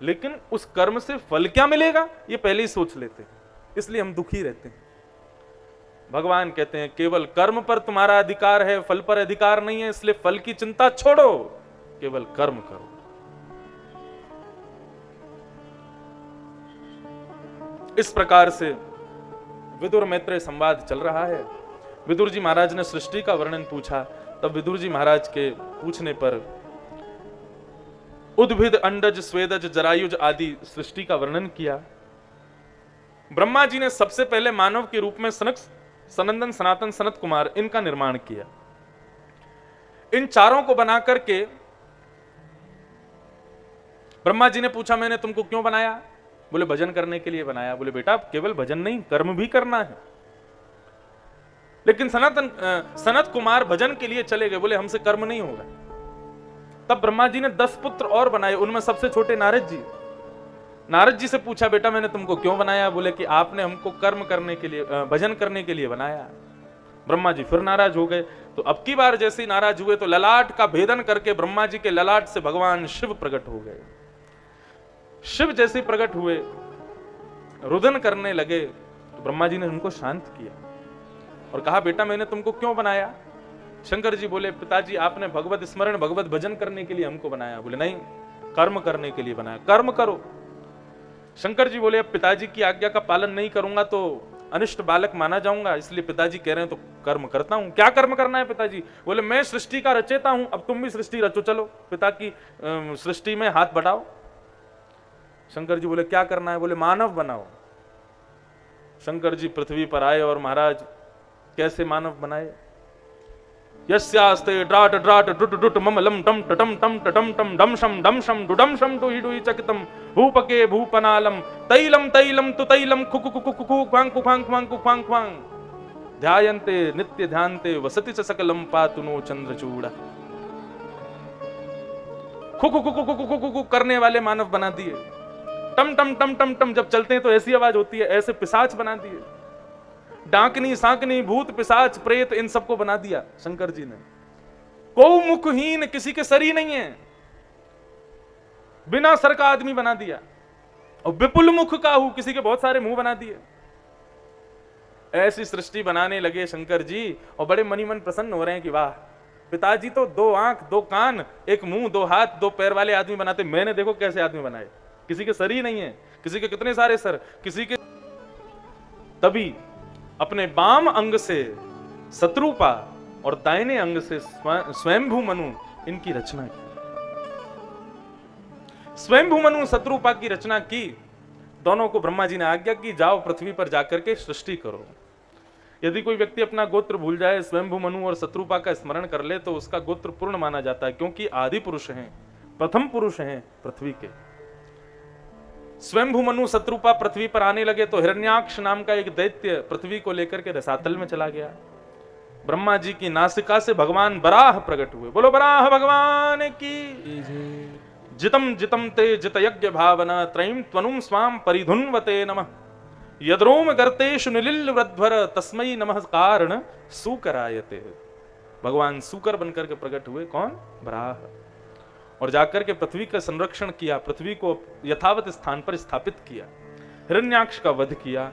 लेकिन उस कर्म से फल क्या मिलेगा ये पहले ही सोच लेते हैं, इसलिए हम दुखी रहते हैं। भगवान कहते हैं केवल कर्म पर तुम्हारा अधिकार है, फल पर अधिकार नहीं है, इसलिए फल की चिंता छोड़ो, केवल कर्म करो। इस प्रकार से विदुर मैत्रेय संवाद चल रहा है। विदुर जी महाराज ने सृष्टि का वर्णन पूछा, तब विदुर जी महाराज के पूछने पर उद्भिद, अंडज, स्वेदज, जरायुज आदि सृष्टि का वर्णन किया। ब्रह्मा जी ने सबसे पहले मानव के रूप में सनक, सनंदन, सनातन, सनत कुमार इनका निर्माण किया। इन चारों को बना करके ब्रह्मा जी ने पूछा मैंने तुमको क्यों बनाया? बोले भजन करने के लिए बनाया। बोले बेटा केवल भजन नहीं, कर्म भी करना है। लेकिन सनत कुमार भजन के लिए चले गए, बोले हमसे कर्म नहीं होगा। तब ब्रह्मा जी ने 10 पुत्र और बनाए, उनमें सबसे छोटे नारद जी। नारद जी से पूछा बेटा मैंने तुमको क्यों बनाया? बोले कि आपने हमको कर्म करने के लिए, भजन करने के लिए बनाया। ब्रह्मा जी फिर नाराज हो गए। तो अब की बार जैसे ही नाराज हुए तो ललाट का भेदन करके ब्रह्मा जी के ललाट से भगवान शिव प्रकट हो गए। शिव जैसे प्रकट हुए, रुदन करने लगे, तो ब्रह्मा जी ने उनको शांत किया और कहा बेटा मैंने तुमको क्यों बनाया? शंकर जी बोले पिताजी आपने भगवत स्मरण, भगवत भजन करने के लिए हमको बनाया। बोले नहीं, कर्म करने के लिए बनाया, कर्म करो। शंकर जी बोले अब पिताजी की आज्ञा का पालन नहीं करूंगा तो अनिष्ट बालक माना जाऊंगा, इसलिए पिताजी कह रहे हैं तो कर्म करता हूं। क्या कर्म करना है पिताजी? बोले मैं सृष्टि का रचेता हूं, अब तुम भी सृष्टि रचो, चलो पिता की सृष्टि में हाथ बढ़ाओ। शंकर जी बोले क्या करना है? बोले मानव बनाओ। शंकर जी पृथ्वी पर आए और महाराज कैसे मानव बनाए? यस्यास्ते ड्राट ड्राट डुट डुट मम लम टम टम टम टम टम डम शम डुडम शम डुई डुई चकितम भूपके भूपनालम तैलम तैलम तु तैलम खुकु खुकु खुकु ख्वांग खुखांग ख्वांग खुखांग ख्वांग ध्यायन्ते नित्य ध्यानते वसति च सकलम पातुनो चंद्रचूड़ा। खुकु खुकु खुकु खुकु करने वाले मानव बना दिए। टम टम टम टम टम जब चलते हैं तो ऐसी आवाज होती है, ऐसे पिशाच बना दिए। डांकनी, सांकनी, भूत, पिशाच, प्रेत इन सबको बना दिया शंकर जी ने। कोई मुखहीन, किसी के सर ही नहीं है, बिना सर का आदमी बना दिया। और विपुल मुख का हूं, किसी के बहुत सारे मुंह बना दिए। ऐसी सृष्टि बनाने लगे शंकर जी और बड़े मनी मन प्रसन्न हो रहे हैं कि वाह पिताजी तो 2 आंख, 2 कान, 1 मुंह, 2 हाथ, 2 पैर वाले आदमी बनाते, मैंने देखो कैसे आदमी बनाए। किसी के सर ही नहीं है, किसी के कितने सारे सर, किसी के। तभी अपने बाम अंग से शत्रुपा और दाहिने अंग से स्वयंभू मनु इनकी रचना की। स्वयंभू मनु शत्रुपा की रचना की। दोनों को ब्रह्मा जी ने आज्ञा की जाओ पृथ्वी पर जाकर के सृष्टि करो। यदि कोई व्यक्ति अपना गोत्र भूल जाए, स्वयंभू मनु और शत्रुपा का स्मरण कर ले तो उसका गोत्र पूर्ण माना जाता है, क्योंकि आदि पुरुष हैं, प्रथम पुरुष हैं पृथ्वी के। स्वयंभू मनु शत्रुपा पृथ्वी पर आने लगे तो हिरण्याक्ष नाम का एक दैत्य पृथ्वी को लेकर के रसातल में चला गया। ब्रह्मा जी की नासिका से भगवान बराह प्रकट हुए। बोलो बराह भगवान की। जितम जितम ते जित यज्ञ भावना त्रयीम त्वनुम स्वाम परिधुन्वते नमः यद्रोम गर्तेषु निलिल वृद्धर तस्मै नमः कारण सुकरायते। भगवान सुकर बनकर के प्रकट हुए। कौन? बराह। और जाकर के पृथ्वी का संरक्षण किया, पृथ्वी को यथावत स्थान पर स्थापित किया, हिरण्याक्ष का वध किया।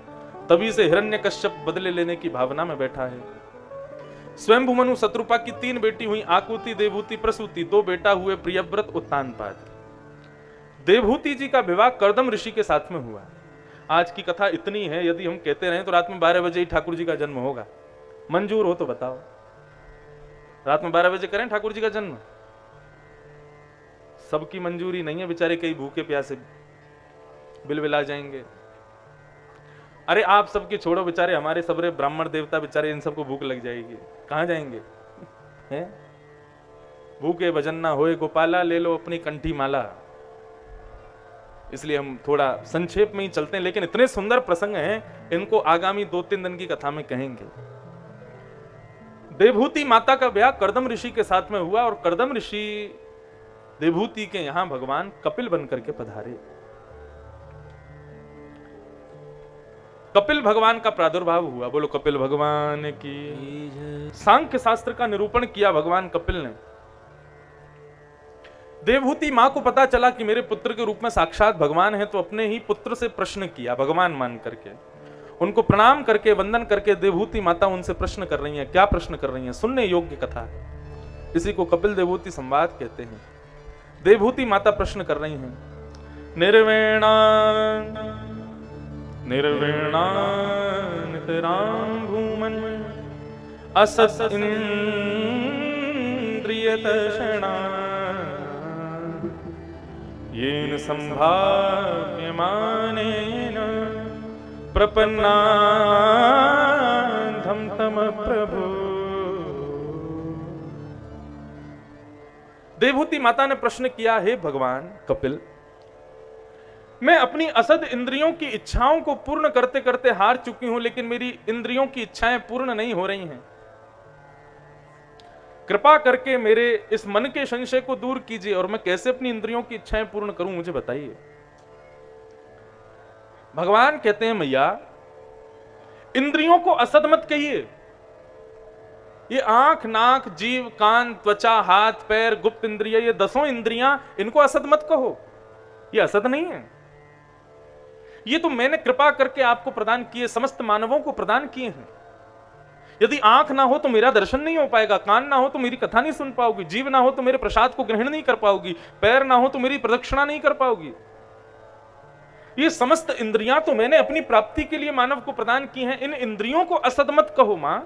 तभी से हिरण्यकश्यप बदले लेने की भावना में बैठा है। स्वयंभू मनु शत्रुपा की 3 बेटी हुई, आकुति, देवहूति, प्रसूति। 2 बेटा हुए, प्रियव्रत, उत्तानपाद। देवहूति जी का विवाह कर्दम ऋषि के साथ में हुआ। आज की कथा इतनी है, यदि हम कहते रहें तो रात में 12 बजे ही ठाकुर जी का जन्म होगा। मंजूर हो तो बताओ, रात में 12 बजे करें ठाकुर जी का जन्म? सबकी मंजूरी नहीं है, बेचारे कई भूखे प्यासे बिलबिला जाएंगे। अरे आप सबके छोड़ो, बेचारे हमारे सबरे ब्राह्मण देवता बेचारे, इन सबको भूख लग जाएगी, कहां जाएंगे? हैं? भूखे भजन ना होए गोपाला, ले लो अपनी कंठी माला। इसलिए हम थोड़ा संक्षेप में ही चलते हैं, लेकिन इतने सुंदर प्रसंग हैं, इनको आगामी 2-3 दिन की कथा में कहेंगे। देवहूति माता का ब्याह कर्दम ऋषि के साथ में हुआ और कर्दम ऋषि देवहूति के यहां भगवान कपिल बनकर के पधारे। कपिल भगवान का प्रादुर्भाव हुआ। बोलो कपिल भगवान की। सांख्य शास्त्र का निरूपण किया भगवान कपिल ने। देवहूति मां को पता चला कि मेरे पुत्र के रूप में साक्षात भगवान है, तो अपने ही पुत्र से प्रश्न किया भगवान मान करके। उनको प्रणाम करके वंदन करके देवहूति माता उनसे प्रश्न कर रही हैं। क्या प्रश्न कर रही हैं? सुनने योग्य कथा है। इसी को कपिल देवहूति संवाद कहते हैं। देवहूति माता प्रश्न कर रही हैं, निर्वेणा निर्वेणा नितरां भूमन् असत् इंद्रियतर्षणा येन संभाव्यमानेन प्रपन्नाधं तम प्रभु। देवहूति माता ने प्रश्न किया, हे भगवान कपिल, मैं अपनी असद इंद्रियों की इच्छाओं को पूर्ण करते करते हार चुकी हूं, लेकिन मेरी इंद्रियों की इच्छाएं पूर्ण नहीं हो रही हैं। कृपा करके मेरे इस मन के संशय को दूर कीजिए और मैं कैसे अपनी इंद्रियों की इच्छाएं पूर्ण करूं, मुझे बताइए। भगवान कहते हैं, मैया इंद्रियों को असद मत कहिए। ये आंख, नाक, जीव, कान, त्वचा, हाथ, पैर, गुप्त इंद्रिय, ये 10 इंद्रियां, इनको असद मत कहो। ये असद नहीं है। ये तो मैंने कृपा करके आपको प्रदान किए, समस्त मानवों को प्रदान किए हैं। यदि आंख ना हो तो मेरा दर्शन नहीं हो पाएगा, कान ना हो तो मेरी कथा नहीं सुन पाओगी, जीव ना हो तो मेरे प्रसाद को ग्रहण नहीं कर पाओगी, पैर ना हो तो मेरी प्रदक्षिणा नहीं कर पाओगी। ये समस्त इंद्रियां तो मैंने अपनी प्राप्ति के लिए मानव को प्रदान की हैं। इन इंद्रियों को असद मत कहो मां।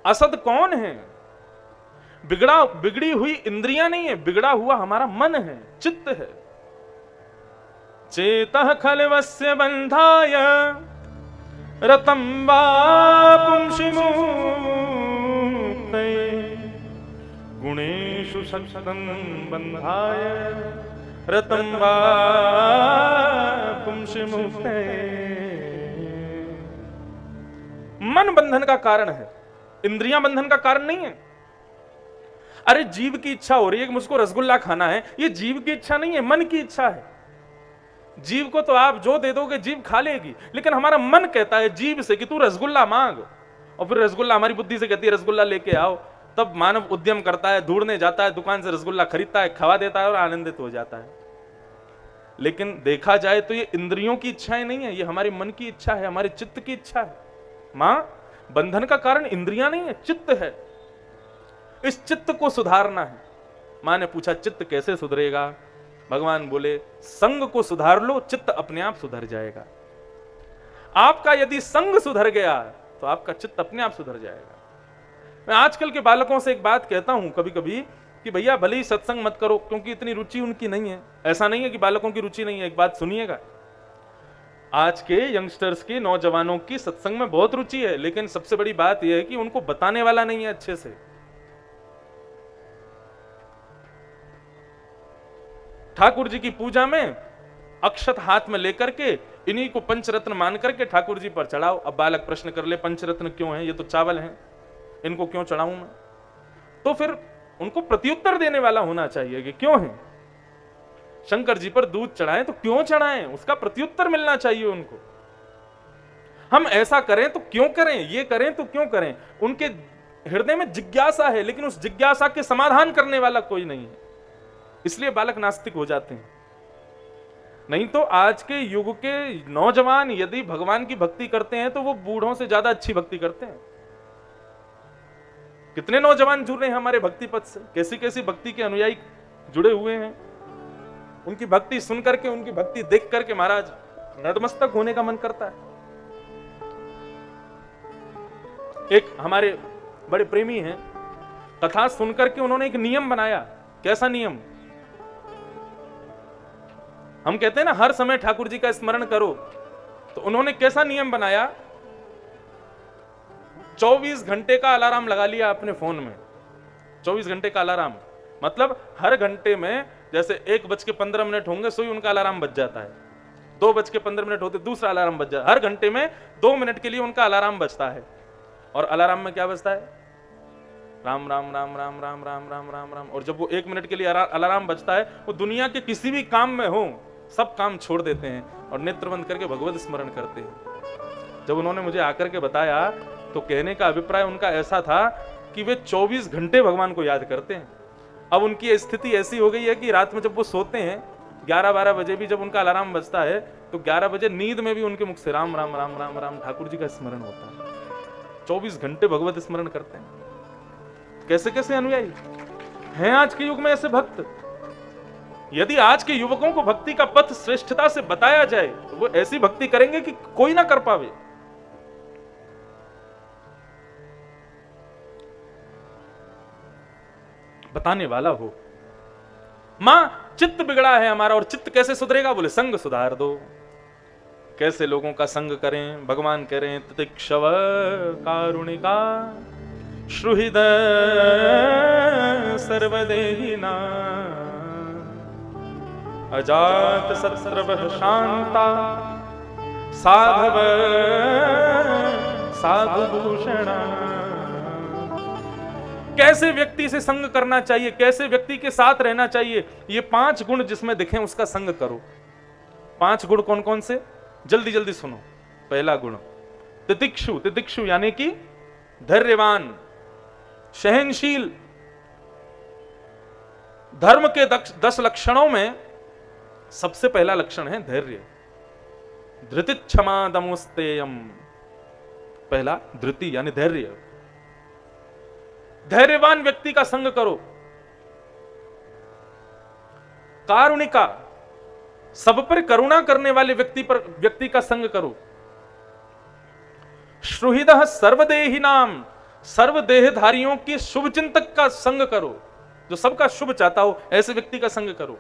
असद कौन है? बिगड़ी हुई इंद्रियां नहीं है, बिगड़ा हुआ हमारा मन है, चित्त है। चेतः खलवस्य बंधाय रतं वा पुंसि मुक्ते गुणेषु सततं बंधाय रतं वा पुंसि मुक्ते। मन बंधन का कारण है, इंद्रियां बंधन का कारण नहीं है। अरे जीव की इच्छा हो रही है कि मुझको रसगुल्ला खाना है, ये जीव की इच्छा नहीं है, मन की इच्छा है। जीव को तो आप जो दे दोगे जीव खा लेगी, लेकिन हमारा मन कहता है जीव से कि तू रसगुल्ला मांग, और फिर रसगुल्ला हमारी बुद्धि से कहती है रसगुल्ला लेके आओ। तब मानव उद्यम करता है, ढूंढने जाता है, दुकान से रसगुल्ला खरीदता है, खवा देता है और आनंदित हो जाता है। लेकिन देखा जाए तो ये इंद्रियों की इच्छाएं नहीं है, ये हमारे मन की इच्छा है, हमारे चित्त की इच्छा है। मां, बंधन का कारण इंद्रियां नहीं है, चित्त है। इस चित्त को सुधारना है। मां ने पूछा चित्त कैसे सुधरेगा? भगवान बोले संग को सुधार लो, चित्त अपने आप सुधर जाएगा। आपका यदि संग सुधर गया तो आपका चित्त अपने आप सुधर जाएगा। मैं आजकल के बालकों से एक बात कहता हूं कभी कभी कि भैया भले ही सत्संग मत करो, क्योंकि इतनी रुचि उनकी नहीं है। ऐसा नहीं है कि बालकों की रुचि नहीं है, एक बात सुनिएगा, आज के यंगस्टर्स की, नौजवानों की सत्संग में बहुत रुचि है, लेकिन सबसे बड़ी बात यह है कि उनको बताने वाला नहीं है अच्छे से। ठाकुर जी की पूजा में अक्षत हाथ में लेकर के इन्हीं को पंचरत्न मान करके ठाकुर जी पर चढ़ाओ। अब बालक प्रश्न कर ले पंचरत्न क्यों है, ये तो चावल हैं, इनको क्यों चढ़ाऊं मैं? तो फिर उनको प्रत्युत्तर देने वाला होना चाहिए कि क्यों है। शंकर जी पर दूध चढ़ाएं तो क्यों चढ़ाएं, उसका प्रत्युत्तर मिलना चाहिए उनको। हम ऐसा करें तो क्यों करें, ये करें तो क्यों करें। उनके हृदय में जिज्ञासा है, लेकिन उस जिज्ञासा के समाधान करने वाला कोई नहीं है, इसलिए बालक नास्तिक हो जाते हैं। नहीं तो आज के युग के नौजवान यदि भगवान की भक्ति करते हैं तो वो बूढ़ों से ज्यादा अच्छी भक्ति करते हैं। कितने नौजवान जुड़ रहे हैं हमारे भक्ति पथ से, कैसी कैसी भक्ति के अनुयायी जुड़े हुए हैं। उनकी भक्ति सुन करके, उनकी भक्ति देख करके महाराज नतमस्तक होने का मन करता है। एक हमारे बड़े प्रेमी हैं, कथा सुनकर के उन्होंने एक नियम बनाया। कैसा नियम? हम कहते हैं ना हर समय ठाकुर जी का स्मरण करो, तो उन्होंने कैसा नियम बनाया? 24 घंटे का अलार्म लगा लिया अपने फोन में। 24 घंटे का अलार्म मतलब हर घंटे में जैसे 1:15 होंगे सोई उनका अलार्म बज जाता है, 2:15 होते दूसरा अलार्म बज जाता है। हर घंटे में 2 मिनट के लिए उनका अलार्म बजता है। और अलार्म में क्या बजता है? राम राम राम राम राम राम राम राम राम। और जब वो 1 मिनट के लिए अलार्म बजता है, वो दुनिया के किसी भी काम में हो, सब काम छोड़ देते हैं और नेत्र बंद करके भगवत स्मरण करते हैं। जब उन्होंने मुझे आकर के बताया तो कहने का अभिप्राय उनका ऐसा था कि वे 24 घंटे भगवान को याद करते हैं। अब उनकी स्थिति ऐसी हो गई है कि रात में जब वो सोते हैं 11-12 बजे भी जब उनका अलार्म बजता है तो 11 बजे नींद में भी उनके मुख से राम राम राम राम राम ठाकुर जी का स्मरण होता है। 24 घंटे भगवत स्मरण करते हैं। कैसे कैसे अनुयायी हैं आज के युग में ऐसे भक्त। यदि आज के युवकों को भक्ति का पथ श्रेष्ठता से बताया जाए तो वो ऐसी भक्ति करेंगे कि कोई ना कर पावे। बताने वाला हो। मां, चित्त बिगड़ा है हमारा, और चित्त कैसे सुधरेगा? बोले संग सुधार दो। कैसे लोगों का संग करें? भगवान कह रहे हैं तितिक्षव कारुणिका श्रुहिद सर्वदेहिना अजात शत्रवः शांता साधव साधुभूषणा। कैसे व्यक्ति से संग करना चाहिए, कैसे व्यक्ति के साथ रहना चाहिए, ये 5 गुण जिसमें दिखे उसका संग करो। 5 गुण कौन कौन से? जल्दी जल्दी सुनो। पहला गुण तितिक्षु। तितिक्षु यानी कि धैर्यवान, सहनशील। धर्म के 10 लक्षणों में सबसे पहला लक्षण है धैर्य। धृति क्षमा दमुस्तेयम। पहला धृति यानी धैर्य। धैर्यवान व्यक्ति का संग करो। कारुणिका, सब पर करुणा करने वाले व्यक्ति का संग करो। श्रुहिदः सर्वदेहिनाम, सर्वदेहधारियों की शुभ चिंतक का संग करो। जो सबका शुभ चाहता हो ऐसे व्यक्ति का संग करो।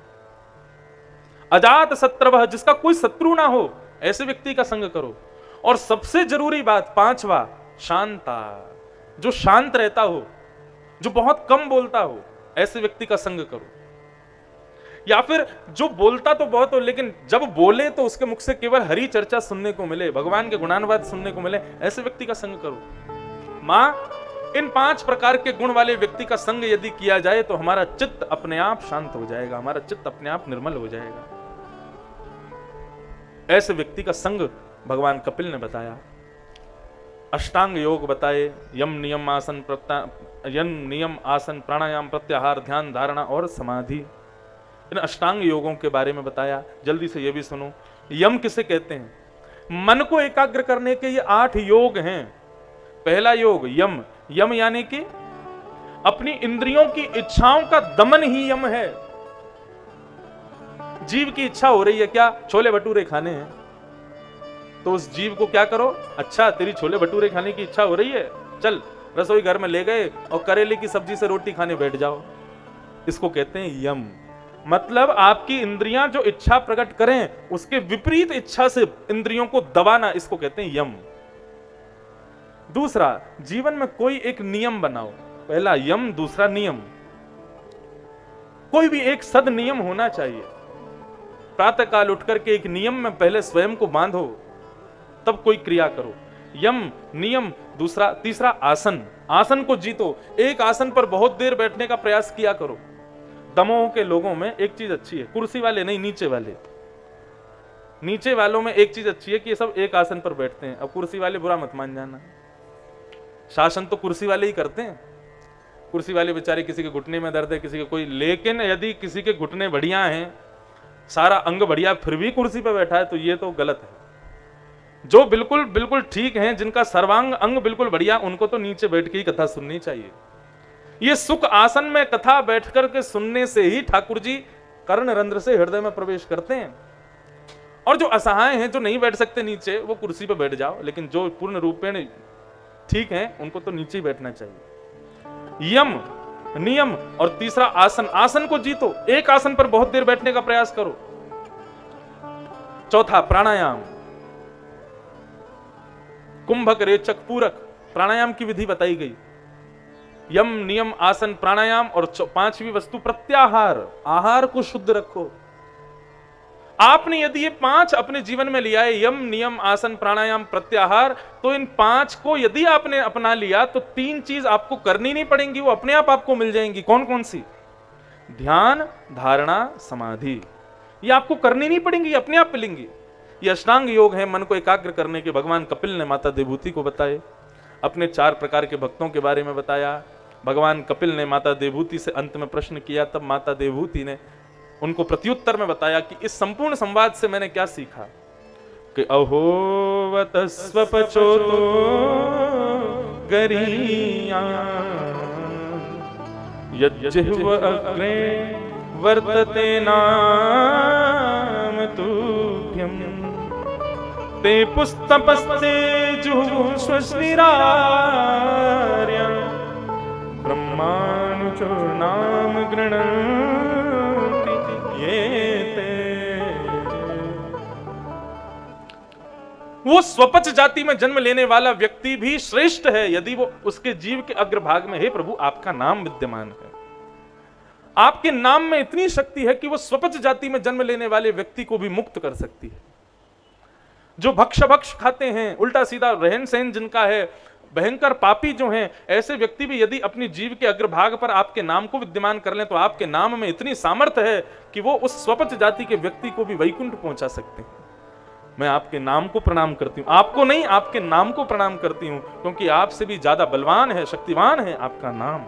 अजात शत्रवः, जिसका कोई शत्रु ना हो ऐसे व्यक्ति का संग करो। और सबसे जरूरी बात 5वां, शांता, जो शांत रहता हो, जो बहुत कम बोलता हो ऐसे व्यक्ति का संग करो। या फिर जो बोलता तो बहुत हो लेकिन जब बोले तो उसके मुख से केवल हरि चर्चा सुनने को मिले, भगवान के गुणानुवाद सुनने को मिले, ऐसे व्यक्ति का संग करो। मां, इन 5 प्रकार के गुण वाले व्यक्ति का संग यदि किया जाए तो हमारा चित्त अपने आप शांत हो जाएगा, हमारा चित्त अपने आप निर्मल हो जाएगा। ऐसे व्यक्ति का संग भगवान कपिल ने बताया। अष्टांग योग बताए, यम नियम आसन प्राणायाम प्रत्याहार ध्यान धारणा और समाधि। इन अष्टांग योगों के बारे में बताया। जल्दी से ये भी सुनो। यम किसे कहते हैं? मन को एकाग्र करने के ये 8 योग हैं। पहला योग यम। यम यानी कि अपनी इंद्रियों की इच्छाओं का दमन ही यम है। जीव की इच्छा हो रही है क्या? छोले भटूरे खाने हैं, तो उस जीव को क्या करो? अच्छा, तेरी छोले भटूरे खाने की इच्छा हो रही है, चल रसोई घर में ले गए और करेले की सब्जी से रोटी खाने बैठ जाओ। इसको कहते हैं यम। मतलब आपकी इंद्रियां जो इच्छा प्रकट करें उसके विपरीत इच्छा से इंद्रियों को दबाना, इसको कहते हैं यम। दूसरा, जीवन में कोई एक नियम बनाओ। पहला यम, दूसरा नियम। कोई भी एक सद नियम होना चाहिए। प्रातः काल उठकर के एक नियम में पहले स्वयं को बांधो, तब कोई क्रिया करो। यम, नियम। दूसरा, तीसरा आसन। आसन को जीतो। एक आसन पर बहुत देर बैठने का प्रयास किया करो। दमोह के लोगों में एक चीज अच्छी है, कुर्सी वाले नहीं, नीचे वाले। नीचे वालों में एक चीज अच्छी है कि ये सब एक आसन पर बैठते हैं। अब कुर्सी वाले बुरा मत मान जाना, शासन तो कुर्सी वाले ही करते हैं। कुर्सी वाले बेचारे, किसी के घुटने में दर्द है, किसी के कोई, लेकिन यदि किसी के घुटने बढ़िया हैं, सारा अंग बढ़िया, फिर भी कुर्सी पर बैठा है तो ये तो गलत है। जो बिल्कुल बिल्कुल ठीक हैं, जिनका सर्वांग अंग बिल्कुल बढ़िया, उनको तो नीचे बैठ के ही कथा सुननी चाहिए। ये सुख आसन में कथा बैठ कर के सुनने से ही ठाकुर जी कर्ण रंध्र से हृदय में प्रवेश करते हैं। और जो असहाय हैं, जो नहीं बैठ सकते नीचे, वो कुर्सी पर बैठ जाओ, लेकिन जो पूर्ण रूपेण ठीक हैं उनको तो नीचे ही बैठना चाहिए। यम, नियम और तीसरा आसन। आसन को जीतो, एक आसन पर बहुत देर बैठने का प्रयास करो। चौथा, प्राणायाम। कुंभक, रेचक, पूरक प्राणायाम की विधि बताई गई। यम, नियम, आसन, प्राणायाम और 5वीं वस्तु प्रत्याहार। आहार को शुद्ध रखो। आपने यदि ये 5 अपने जीवन में लिया है, यम, नियम, आसन, प्राणायाम, प्रत्याहार, तो इन 5 को यदि आपने अपना लिया तो 3 चीज आपको करनी नहीं पड़ेंगी, वो अपने आप आपको मिल जाएंगी। कौन कौन सी? ध्यान, धारणा, समाधि। ये आपको करनी नहीं पड़ेंगी, ये अपने आप मिलेंगी। ये अष्टांग योग है, मन को एकाग्र करने के। भगवान कपिल ने माता देवहूति को बताए, अपने 4 प्रकार के भक्तों के बारे में बताया। भगवान कपिल ने माता देवहूति से अंत में प्रश्न किया, तब माता देवहूति ने उनको प्रत्युत्तर में बताया कि इस संपूर्ण संवाद से मैंने क्या सीखा कि अहोवत स्वपचोतो गरिया यज्जिह्व अग्रे वर्तते नाम तुभ्यं ते पुस्तपस्ते जुहुश्वश्रीरार्य ब्रह्मानुचो नाम गृह्णन्ति ये ते। वो स्वपच जाति में जन्म लेने वाला व्यक्ति भी श्रेष्ठ है यदि वो उसके जीव के अग्रभाग में, हे प्रभु आपका नाम विद्यमान है। आपके नाम में इतनी शक्ति है कि वो स्वपच जाति में जन्म लेने वाले व्यक्ति को भी मुक्त कर सकती है। जो भक्ष खाते हैं, उल्टा सीधा रहन सहन जिनका है, भयंकर पापी जो हैं, ऐसे व्यक्ति भी यदि अपनी जीव के अग्रभाग पर आपके नाम को विद्यमान कर लें तो आपके नाम में इतनी सामर्थ्य है कि वो उस स्वपच जाति के व्यक्ति को भी वैकुंठ पहुंचा सकते हैं। मैं आपके नाम को प्रणाम करती हूं, आपको नहीं, आपके नाम को प्रणाम करती हूं, क्योंकि आपसे भी ज्यादा बलवान है, शक्तिवान है आपका नाम।